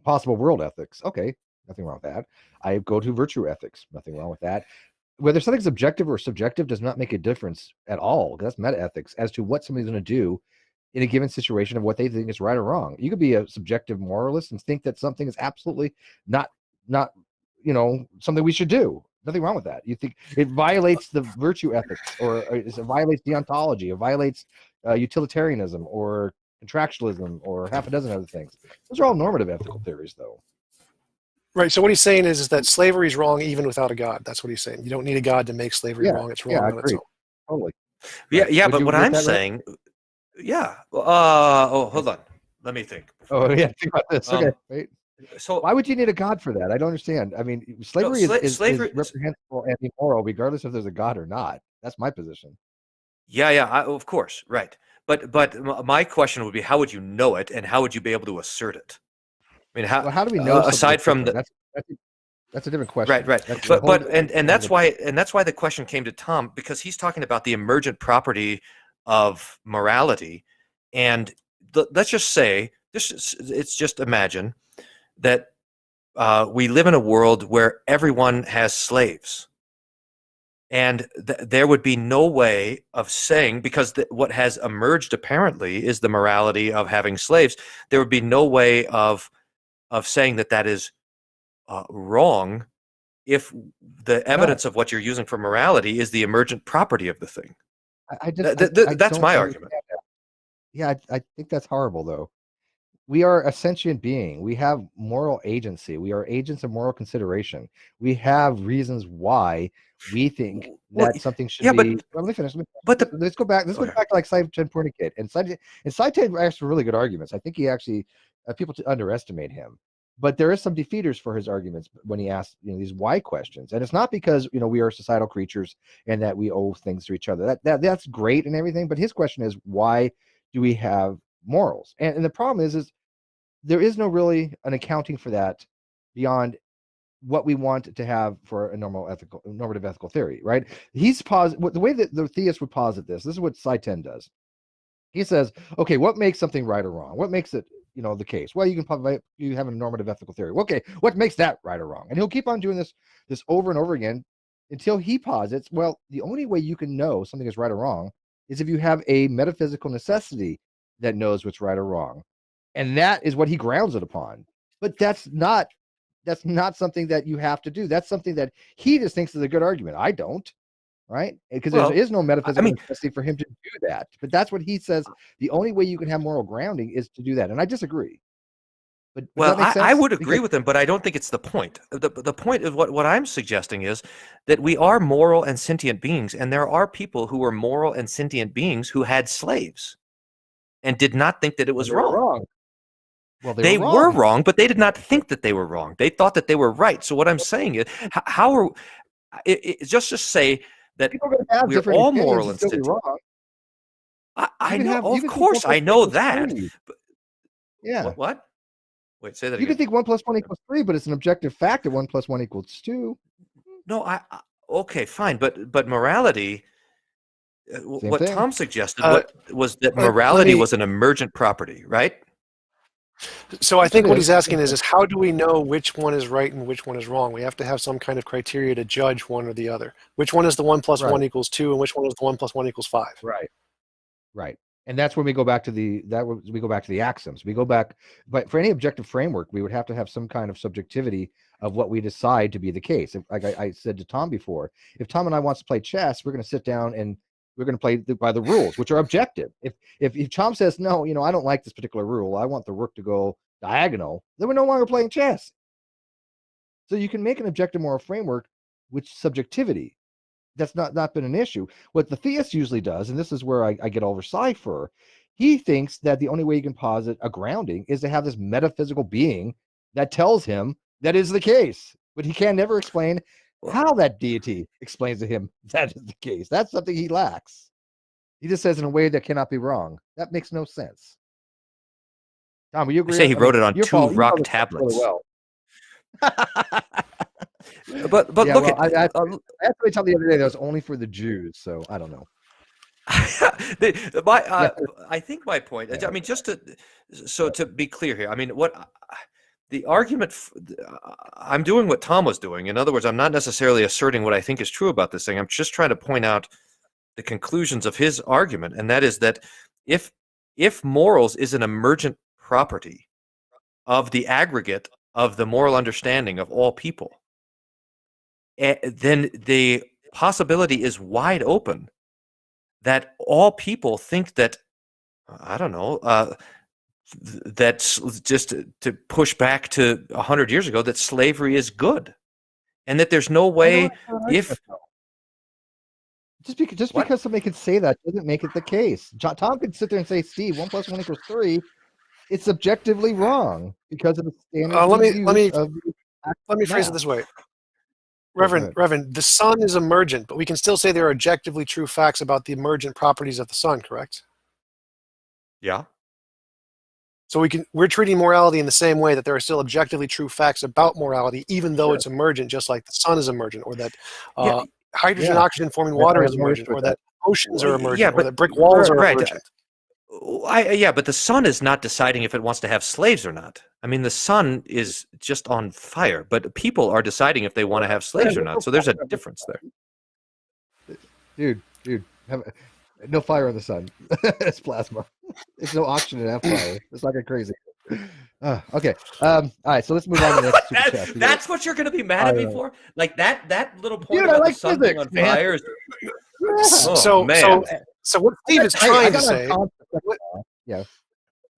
possible world ethics. Okay, nothing wrong with that. I go to virtue ethics. Nothing wrong with that. Whether something's objective or subjective does not make a difference at all. That's meta ethics as to what somebody's going to do in a given situation of what they think is right or wrong. You could be a subjective moralist and think that something is absolutely not something we should do. Nothing wrong with that. You think it violates the virtue ethics, or it violates deontology, it violates utilitarianism or contractualism or half a dozen other things. Those are all normative ethical theories, though. Right. So what he's saying is that slavery is wrong even without a God. That's what he's saying. You don't need a God to make slavery wrong. It's wrong on its own. Totally. Yeah, but what I'm saying, hold on. Let me think. Think about this. Okay, wait. So why would you need a God for that? I don't understand. I mean, slavery is reprehensible and immoral, regardless if there's a God or not. That's my position. Of course, right. But my question would be, how would you know it, and how would you be able to assert it? I mean, how do we know? Aside from that's a different question. Right. That's why the question came to Tom, because he's talking about the emergent property of morality, and let's just say it's just imagine that we live in a world where everyone has slaves, and there would be no way of saying, because what has emerged apparently is the morality of having slaves. There would be no way of saying that is wrong if the evidence of what you're using for morality is the emergent property of the thing. That's my argument. Yeah, I think that's horrible, though. We are a sentient being. We have moral agency. We are agents of moral consideration. We have reasons why we think that something should be. Let me finish. Let's go back. Let's go back to like Saichen Pornikit. And Saichen asked really good arguments. I think he actually people underestimate him. But there is some defeaters for his arguments when he asks these why questions, and it's not because we are societal creatures and that we owe things to each other. That's great and everything, but his question is, why do we have morals? And the problem is there is no really an accounting for that beyond what we want to have for a normative ethical theory, right? The way that the theist would posit this is what Saichen does. He says, okay, what makes something right or wrong? What makes it the case? Well, you have a normative ethical theory. Okay, what makes that right or wrong? And he'll keep on doing this over and over again until he posits, well, the only way you can know something is right or wrong is if you have a metaphysical necessity that knows what's right or wrong. And that is what he grounds it upon. But that's not something that you have to do. That's something that he just thinks is a good argument. I don't. Right? Because there is no metaphysical necessity for him to do that. But that's what he says. The only way you can have moral grounding is to do that. And I disagree. But I would agree with him, but I don't think it's the point. The point of what I'm suggesting is that we are moral and sentient beings, and there are people who were moral and sentient beings who had slaves and did not think that it was wrong. Well, they were wrong, but they did not think that they were wrong. They thought that they were right. So what I'm saying is, just say that we're all moral and sentient. I know, of course, I know that. But, yeah. What? Wait, say that again. You can think 1 + 1 = 3, but it's an objective fact that 1 + 1 = 2. No, okay, fine, but morality. What thing. Tom suggested was that morality was an emergent property, right? So I think what he's asking is how do we know which one is right and which one is wrong? We have to have some kind of criteria to judge one or the other. Which one is the 1 + 1 = 2, and which one is the 1 + 1 = 5? Right. And that's when we go back to the axioms. We go back, but for any objective framework, we would have to have some kind of subjectivity of what we decide to be the case. Like I said to Tom before, if Tom and I wants to play chess, we're going to sit down and we're going to play by the rules, which are objective. If Tom says, no, I don't like this particular rule, I want the rook to go diagonal, then we're no longer playing chess. So you can make an objective moral framework with subjectivity. That's not been an issue. What the theist usually does, and this is where I get over Cypher, he thinks that the only way you can posit a grounding is to have this metaphysical being that tells him that is the case, but he can never explain how that deity explains to him that is the case. That's something he lacks. He just says in a way that cannot be wrong. That makes no sense. Tom, will you agree? I say he wrote it on two rock Really tablets. well. but yeah, look well, at I had to tell the other day that was only for the Jews, so I don't know. I think my point. I mean, just to be clear here. I mean, what the argument? I'm doing what Tom was doing. In other words, I'm not necessarily asserting what I think is true about this thing. I'm just trying to point out the conclusions of his argument, and that is that if morals is an emergent property of the aggregate of the moral understanding of all people, then the possibility is wide open that all people think that, I don't know, that's just to push back to 100 years ago, that slavery is good, and that there's no way just because somebody could say that doesn't make it the case. Tom could sit there and say, Steve, 1 + 1 = 3. It's objectively wrong because of the standard. Let me phrase it this way. Reverend, the sun is emergent, but we can still say there are objectively true facts about the emergent properties of the sun, correct? Yeah. So we're treating morality in the same way, that there are still objectively true facts about morality, even though it's emergent, just like the sun is emergent, or that hydrogen, oxygen forming water is emergent, or that oceans are emergent, or that brick walls are emergent. But the sun is not deciding if it wants to have slaves or not. I mean, the sun is just on fire, but people are deciding if they want to have slaves or not. So there's a difference there. Dude, no fire in the sun. It's plasma. There's no oxygen in that fire. It's like a crazy. Okay. All right. So let's move on to the next super chat. That's what you're going to be mad at me for? Like that little point about the sun being on fire? So what Steve is trying to say.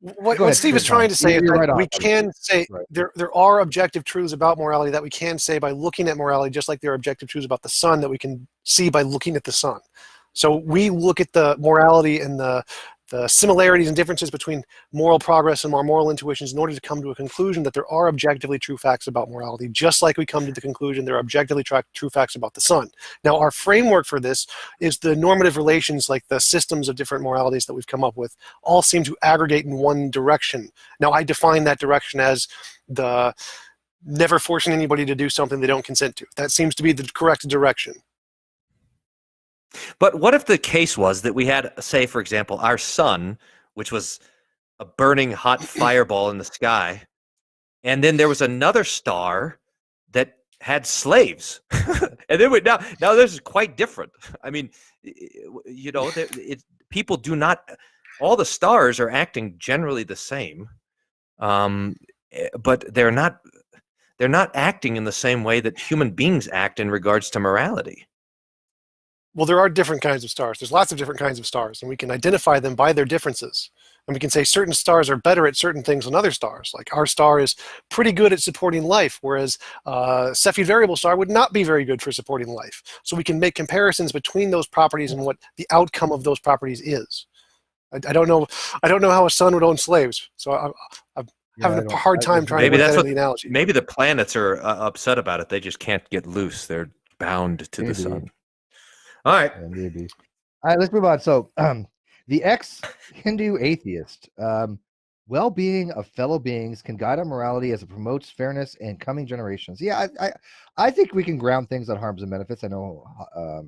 What Steve is trying to say is that we can say there are objective truths about morality that we can say by looking at morality, just like there are objective truths about the sun that we can see by looking at the sun. So we look at the morality and the similarities and differences between moral progress and our moral intuitions in order to come to a conclusion that there are objectively true facts about morality, just like we come to the conclusion there are objectively true facts about the sun. Now, our framework for this is the normative relations, like the systems of different moralities that we've come up with, all seem to aggregate in one direction. Now, I define that direction as the never forcing anybody to do something they don't consent to. That seems to be the correct direction. But what if the case was that we had, say, for example, our sun, which was a burning hot fireball in the sky, and then there was another star that had slaves, and then now this is quite different. I mean, people do not. All the stars are acting generally the same, but they're not acting in the same way that human beings act in regards to morality. Well, there are different kinds of stars. There's lots of different kinds of stars, and we can identify them by their differences. And we can say certain stars are better at certain things than other stars. Like our star is pretty good at supporting life, whereas Cepheid variable star would not be very good for supporting life. So we can make comparisons between those properties and what the outcome of those properties is. I don't know how a sun would own slaves. So I'm having a hard time trying to make that into the analogy. Maybe the planets are upset about it. They just can't get loose. They're bound to the sun. All right. Yeah, maybe. All right, let's move on. So the ex-Hindu atheist, well-being of fellow beings can guide our morality as it promotes fairness in coming generations. Yeah, I think we can ground things on harms and benefits. I know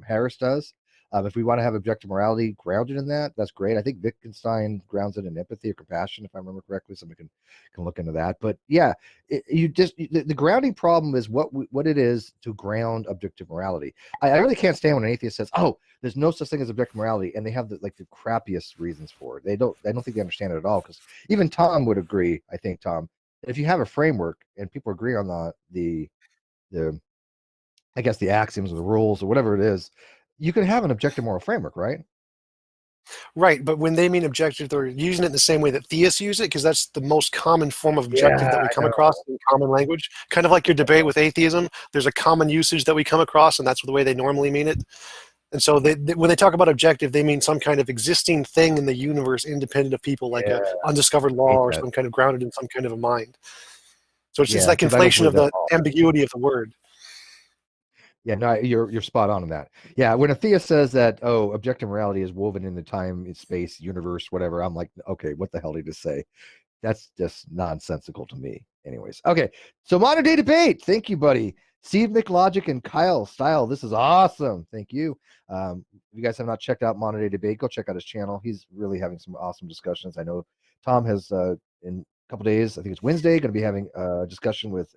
Harris does. If we want to have objective morality grounded in that, that's great. I think Wittgenstein grounds it in empathy or compassion, if I remember correctly. Somebody can look into that. But yeah, the grounding problem is what it is to ground objective morality. I really can't stand when an atheist says, "Oh, there's no such thing as objective morality," and they have the crappiest reasons for it. I don't think they understand it at all. Because even Tom would agree. I think Tom, if you have a framework and people agree on the I guess the axioms or the rules or whatever it is, you can have an objective moral framework, right? Right, but when they mean objective, they're using it in the same way that theists use it, because that's the most common form of objective that we come across in common language. Kind of like your debate with atheism, there's a common usage that we come across, and that's the way they normally mean it. And so when they talk about objective, they mean some kind of existing thing in the universe independent of people, like an undiscovered law or some kind of grounded in some kind of a mind. So it's just that conflation of the ambiguity of the word. Yeah, no, you're spot on that. Yeah, when a theist says that, oh, objective morality is woven in the time, space, universe, whatever, I'm like, okay, what the hell did he just say? That's just nonsensical to me. Anyways, okay, so modern day debate. Thank you, buddy. Steve McLogic and Kyle Style. This is awesome. Thank you. If you guys have not checked out Modern Day Debate, go check out his channel. He's really having some awesome discussions. I know Tom has in a couple days, I think it's Wednesday, going to be having a discussion with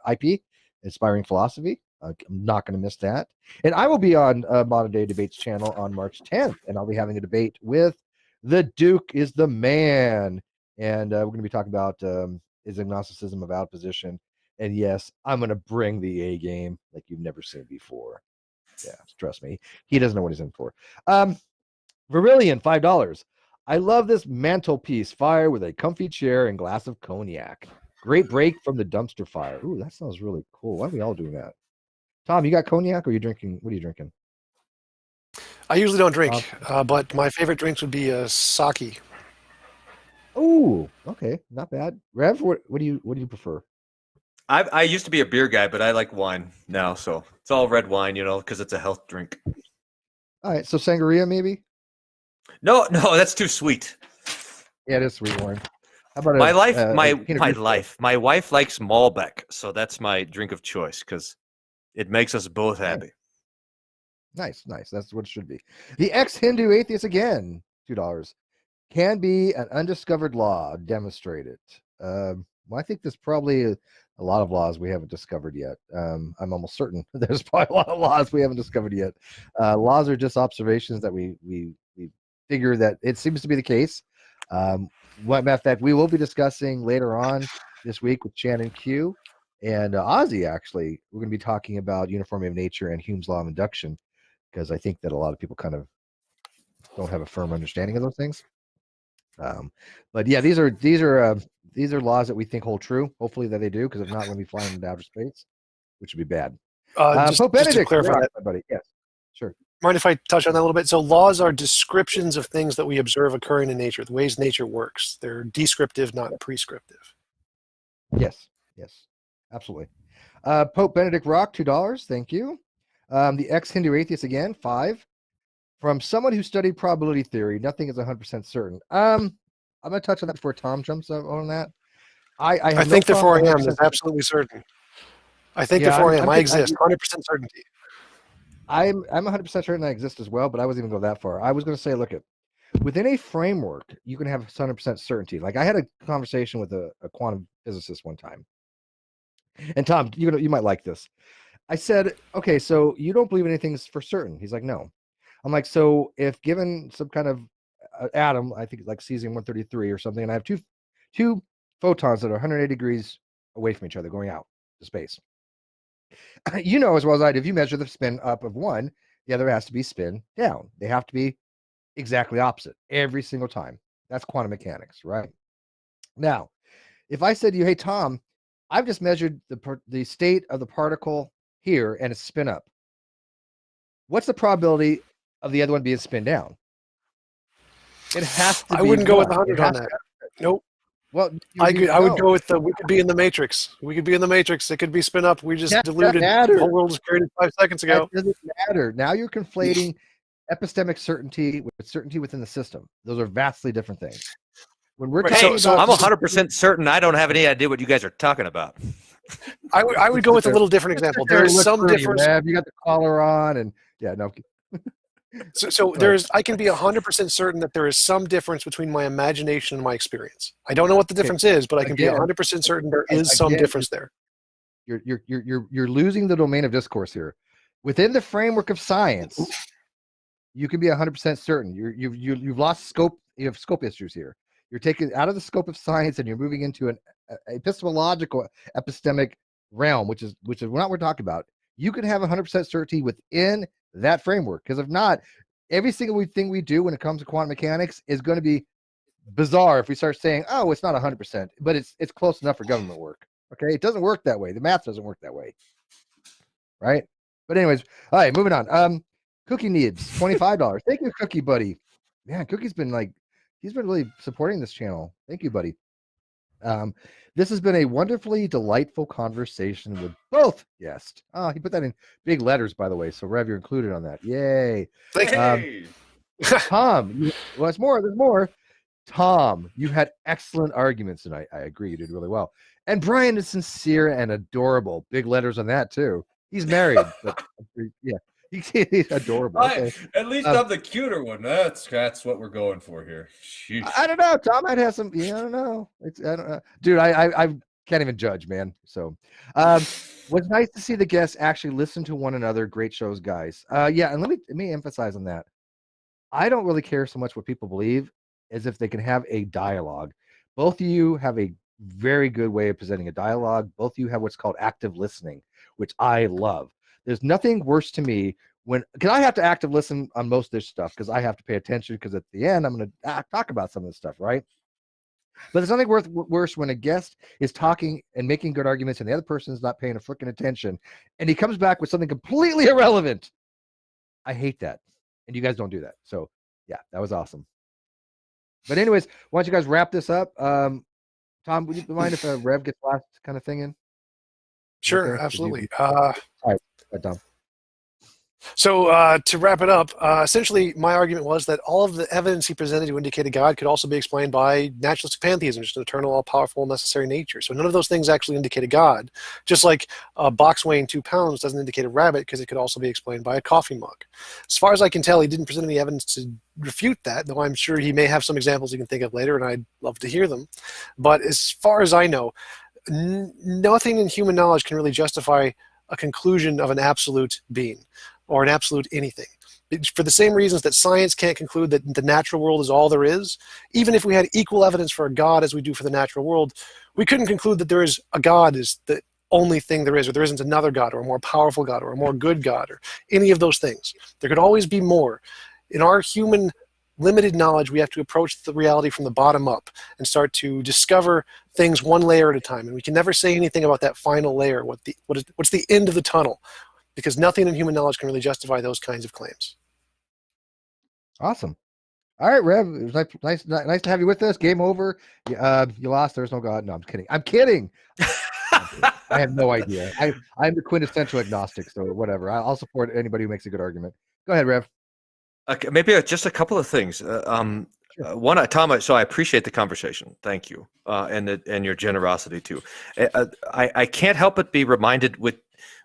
IP, Inspiring Philosophy. I'm not going to miss that. And I will be on Modern Day Debate's channel on March 10th, and I'll be having a debate with the Duke is the man. And we're going to be talking about is agnosticism a valid position? And yes, I'm going to bring the A game like you've never seen before. Yeah, trust me. He doesn't know what he's in for. Verillion, $5. I love this mantelpiece fire with a comfy chair and glass of cognac. Great break from the dumpster fire. Ooh, that sounds really cool. Why are we all doing that? Tom, you got cognac or are you drinking? What are you drinking? I usually don't drink, but my favorite drinks would be sake. Oh, okay, not bad. Rev, what do you prefer? I used to be a beer guy, but I like wine now, so it's all red wine, because it's a health drink. All right, so sangria maybe? No, that's too sweet. Yeah, it is sweet wine. How about my wife likes Malbec, so that's my drink of choice because it makes us both happy. Nice. That's what it should be. The ex-Hindu atheist again, $2. Can be an undiscovered law. Demonstrate it. Well, I think there's probably a lot of laws we haven't discovered yet. I'm almost certain there's probably a lot of laws we haven't discovered yet. Laws are just observations that we figure that it seems to be the case. Matter of fact, we will be discussing later on this week with Shannon Q and Ozzy. Actually, we're going to be talking about uniformity of nature and Hume's law of induction, because I think that a lot of people kind of don't have a firm understanding of those things. But yeah, these are laws that we think hold true. Hopefully that they do, because if not, we'll be flying into outer space, which would be bad. Pope Benedict, to clarify that, buddy. Yes, sure. Mind if I touch on that a little bit? So laws are descriptions of things that we observe occurring in nature, the ways nature works. They're descriptive, not prescriptive. Yes, absolutely. Pope Benedict Rock, $2. Thank you. The ex-Hindu atheist again, $5. From someone who studied probability theory, nothing is 100% certain. I'm going to touch on that before Tom jumps on that. I think therefore I am. That's absolutely certain. I think therefore I am. I exist. 100% certainty. I'm 100% certain I exist as well, but I wasn't even go that far. I was going to say, look, within a framework, you can have 100% certainty. Like I had a conversation with a quantum physicist one time, and Tom, you might like this. I said, okay, so you don't believe anything's for certain. He's like, no. I'm like, so if given some kind of atom, I think like cesium-133 or something, and I have two photons that are 180 degrees away from each other going out to space. You know as well as I do, if you measure the spin up of one, the other has to be spin down. They have to be exactly opposite every single time. That's quantum mechanics, right? Now, if I said to you, hey, Tom, I've just measured the state of the particle here and it's spin up. What's the probability of the other one being spin down? It has to be. I wouldn't go with 100 on that. Nope. Well, I would go with we could be in the matrix. We could be in the matrix. It could be spin up. We just diluted. The whole world was created 5 seconds ago. That doesn't matter. Now you're conflating epistemic certainty with certainty within the system. Those are vastly different things. When we're talking so I'm 100% certain I don't have any idea what you guys are talking about. I would go with a little different example. There is some difference. You got the collar on, and no. So there's, I can be 100% certain that there is some difference between my imagination and my experience. I don't know what the difference is, but I can be 100% certain there is some difference there. You're losing the domain of discourse here. Within the framework of science, you can be 100% certain. You've lost scope. You have scope issues here. You're taking out of the scope of science and you're moving into an epistemological epistemic realm, which is not what we're talking about. You can have 100% certainty within that framework, because if not, every single thing we do when it comes to quantum mechanics is going to be bizarre if we start saying, oh, it's not 100%, but it's close enough for government work. Okay, it doesn't work that way. The math doesn't work that way, right? But anyways, all right, moving on. Cookie needs $25. Thank you, Cookie Buddy. Man, Cookie's been he's been really supporting this channel. Thank you, buddy. This has been a wonderfully delightful conversation with both guests. Oh, he put that in big letters, by the way. So Rev, you're included on that. Yay! Hey. Tom, there's more. Tom, you had excellent arguments, and I agree, you did really well. And Bryan is sincere and adorable. Big letters on that too. He's married, but yeah, he's adorable. Okay. At least I'm the cuter one. That's what we're going for here. Sheesh. I don't know. Tom might have some. I don't know. I don't know, dude. I can't even judge, man. So, was nice to see the guests actually listen to one another. Great shows, guys. Yeah, and let me emphasize on that. I don't really care so much what people believe as if they can have a dialogue. Both of you have a very good way of presenting a dialogue. Both of you have what's called active listening, which I love. There's nothing worse to me because I have to active listen on most of this stuff because I have to pay attention because at the end I'm going to talk about some of this stuff, right? But there's nothing worse when a guest is talking and making good arguments and the other person is not paying a freaking attention and he comes back with something completely irrelevant. I hate that. And you guys don't do that. So yeah, that was awesome. But anyways, why don't you guys wrap this up? Tom, would you mind if Rev gets last kind of thing in? Sure, Okay. absolutely. All right, Tom. So to wrap it up, essentially my argument was that all of the evidence he presented to indicate a God could also be explained by naturalistic pantheism, just an eternal, all-powerful, necessary nature. So none of those things actually indicate a God. Just like a box weighing 2 pounds doesn't indicate a rabbit because it could also be explained by a coffee mug. As far as I can tell, he didn't present any evidence to refute that, though I'm sure he may have some examples he can think of later, and I'd love to hear them. But as far as I know, nothing in human knowledge can really justify a conclusion of an absolute being or an absolute anything. For the same reasons that science can't conclude that the natural world is all there is, even if we had equal evidence for a God as we do for the natural world, we couldn't conclude that there is a God is the only thing there is, or there isn't another God, or a more powerful God, or a more good God, or any of those things. There could always be more. In our human limited knowledge, we have to approach the reality from the bottom up and start to discover things one layer at a time. And we can never say anything about that final layer, what's the end of the tunnel, because nothing in human knowledge can really justify those kinds of claims. Awesome. All right, Rev. It was nice to have you with us. Game over. You lost. There's no God. No, I'm kidding. I'm kidding. I have no idea. I'm the quintessential agnostic, so whatever. I'll support anybody who makes a good argument. Go ahead, Rev. Okay, maybe just a couple of things. One, Tom. So I appreciate the conversation. Thank you, and your generosity too. I can't help but be reminded with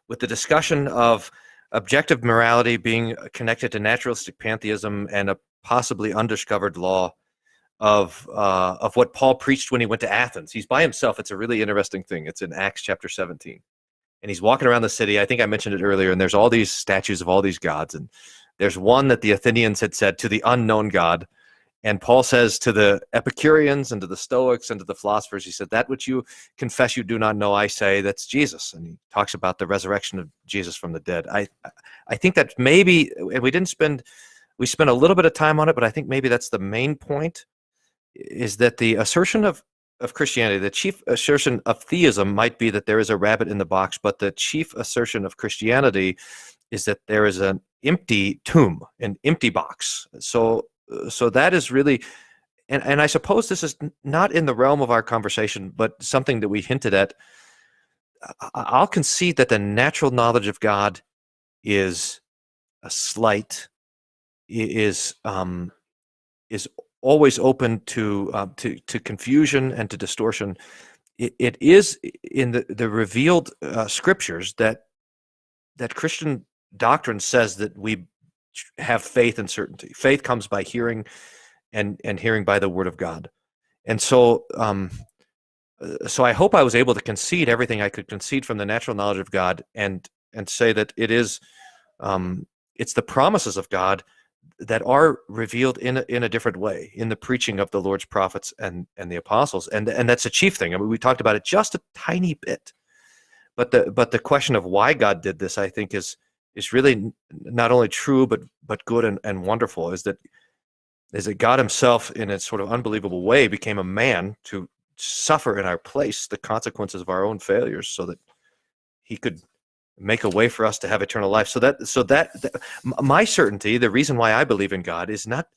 the discussion of objective morality being connected to naturalistic pantheism and a possibly undiscovered law of what Paul preached when he went to Athens. He's by himself. It's a really interesting thing. It's in Acts chapter 17. And he's walking around the city. I think I mentioned it earlier. And there's all these statues of all these gods. And there's one that the Athenians had said to the unknown God. And Paul says to the Epicureans and to the Stoics and to the philosophers, he said, that which you confess you do not know, I say, that's Jesus. And he talks about the resurrection of Jesus from the dead. I think that maybe, and we spent a little bit of time on it, but I think maybe that's the main point, is that the assertion of Christianity, the chief assertion of theism might be that there is a rabbit in the box, but the chief assertion of Christianity is that there is an empty tomb, an empty box. So that is really, and I suppose this is not in the realm of our conversation, but something that we hinted at. I'll concede that the natural knowledge of God is a slight, is always open to confusion and to distortion. It is in the revealed scriptures that Christian doctrine says that we have faith and certainty. Faith comes by hearing, and hearing by the word of God. And so I hope I was able to concede everything I could concede from the natural knowledge of God, and say that it is it's the promises of God that are revealed in a different way in the preaching of the Lord's prophets and the apostles, and that's a chief thing. I mean, we talked about it just a tiny bit, but the question of why God did this, I think, is is really not only true but good and wonderful is that God himself, in a sort of unbelievable way, became a man to suffer in our place the consequences of our own failures so that he could make a way for us to have eternal life. So that my certainty, the reason why I believe in God, is not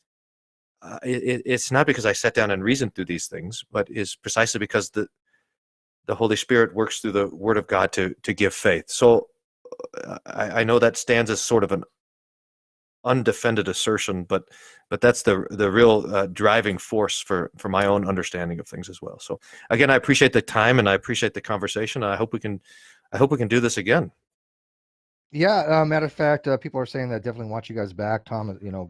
it's not because I sat down and reasoned through these things, but is precisely because the Holy Spirit works through the Word of God to give faith. So I know that stands as sort of an undefended assertion, but that's the real driving force for my own understanding of things as well. So again, I appreciate the time and I appreciate the conversation. I hope we can do this again. Yeah, matter of fact, people are saying that definitely want you guys back, Tom. You're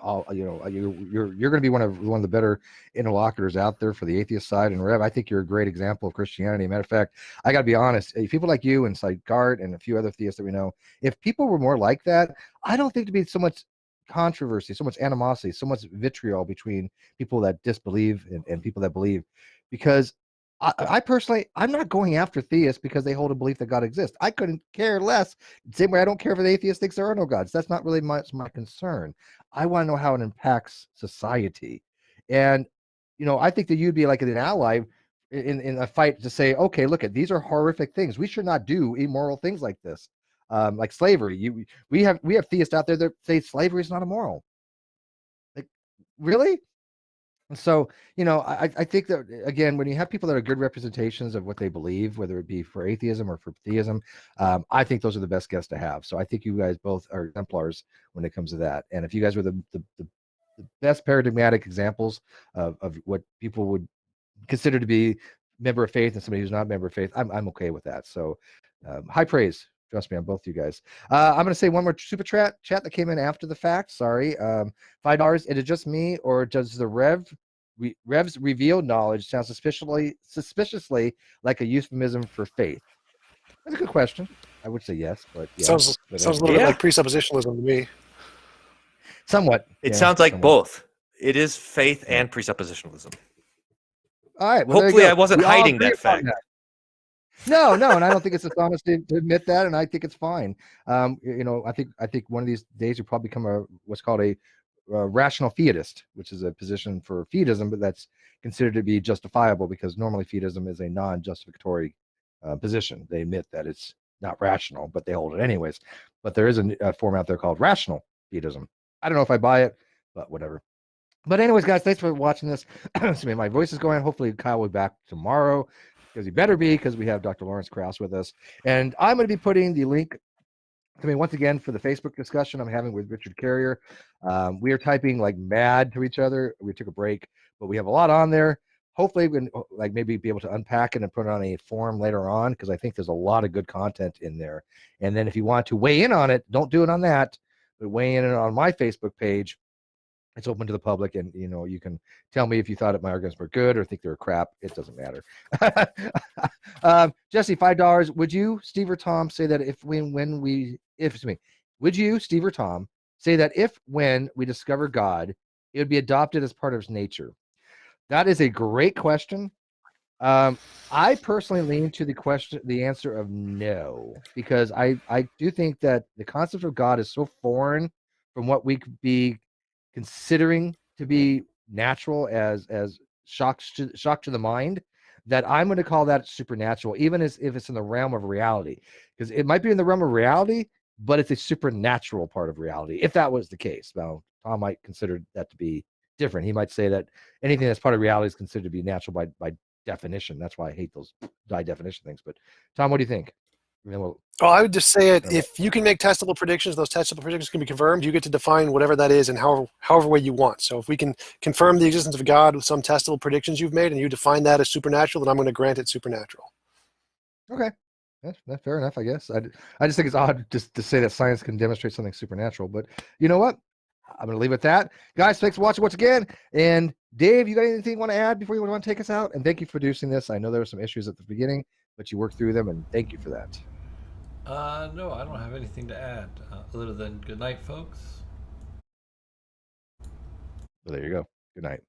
going to be one of the better interlocutors out there for the atheist side. And Rev, I think you're a great example of Christianity. Matter of fact, I got to be honest, people like you and Gart and a few other theists that we know, if people were more like that, I don't think there'd be so much controversy, so much animosity, so much vitriol between people that disbelieve and people that believe, because I personally, I'm not going after theists because they hold a belief that God exists. I couldn't care less. Same way I don't care if the atheist thinks there are no gods. That's not really my concern. I want to know how it impacts society. And, I think that you'd be like an ally in a fight to say, okay, look at these are horrific things. We should not do immoral things like this. Like slavery. We have theists out there that say slavery is not immoral. Like, really? And so, I think that, again, when you have people that are good representations of what they believe, whether it be for atheism or for theism, I think those are the best guests to have. So I think you guys both are exemplars when it comes to that. And if you guys were the best paradigmatic examples of what people would consider to be member of faith and somebody who's not a member of faith, I'm okay with that. So high praise. Trust me, on both you guys. I'm going to say one more super chat that came in after the fact. Sorry. $5. Is it just me, or does the Rev's revealed knowledge sound suspiciously like a euphemism for faith? That's a good question. I would say yes, but yeah. Sounds a little bit like presuppositionalism to me. Somewhat. It sounds like both. It is faith and presuppositionalism. All right. Well, hopefully I wasn't hiding that fact. No, and I don't think it's dishonest to admit that, and I think it's fine. I think one of these days you'll probably become what's called a rational fiatist, which is a position for fiatism, but that's considered to be justifiable because normally fiatism is a non-justificatory position. They admit that it's not rational, but they hold it anyways. But there is a form out there called rational fiatism. I don't know if I buy it, but whatever. But anyways, guys, thanks for watching this. Excuse me, my voice is going. Hopefully Kyle will be back tomorrow, because he better be, because we have Dr. Lawrence Krauss with us. And I'm going to be putting the link, once again, for the Facebook discussion I'm having with Richard Carrier. We are typing like mad to each other. We took a break, but we have a lot on there. Hopefully we can maybe be able to unpack it and put it on a forum later on, because I think there's a lot of good content in there. And then if you want to weigh in on it, don't do it on that, but weigh in on my Facebook page. It's open to the public, and you can tell me if you thought my arguments were good or think they were crap. It doesn't matter. Jesse, $5. Would you, Steve or Tom, say that would you, Steve or Tom, say that when we discover God, it would be adopted as part of his nature? That is a great question. I personally lean to the answer of no, because I do think that the concept of God is so foreign from what we could be considering to be natural as shock to the mind, that I'm going to call that supernatural, even if it's in the realm of reality, because it might be in the realm of reality, but it's a supernatural part of reality. If that was the case, now Tom might consider that to be different. He might say that anything that's part of reality is considered to be natural by definition. That's why I hate those by definition things. But Tom, what do you think? I would just say it. If you can make testable predictions, those testable predictions can be confirmed. You get to define whatever that is in however way you want. So if we can confirm the existence of God with some testable predictions you've made, and you define that as supernatural, then I'm going to grant it supernatural. Okay, that's fair enough, I guess. I just think it's odd just to say that science can demonstrate something supernatural. But you know what? I'm going to leave it at that. Guys, thanks for watching once again. And Dave, you got anything you want to add before you want to take us out? And thank you for producing this. I know there were some issues at the beginning, but you worked through them, and thank you for that. No, I don't have anything to add other than good night, folks. Well, there you go. Good night.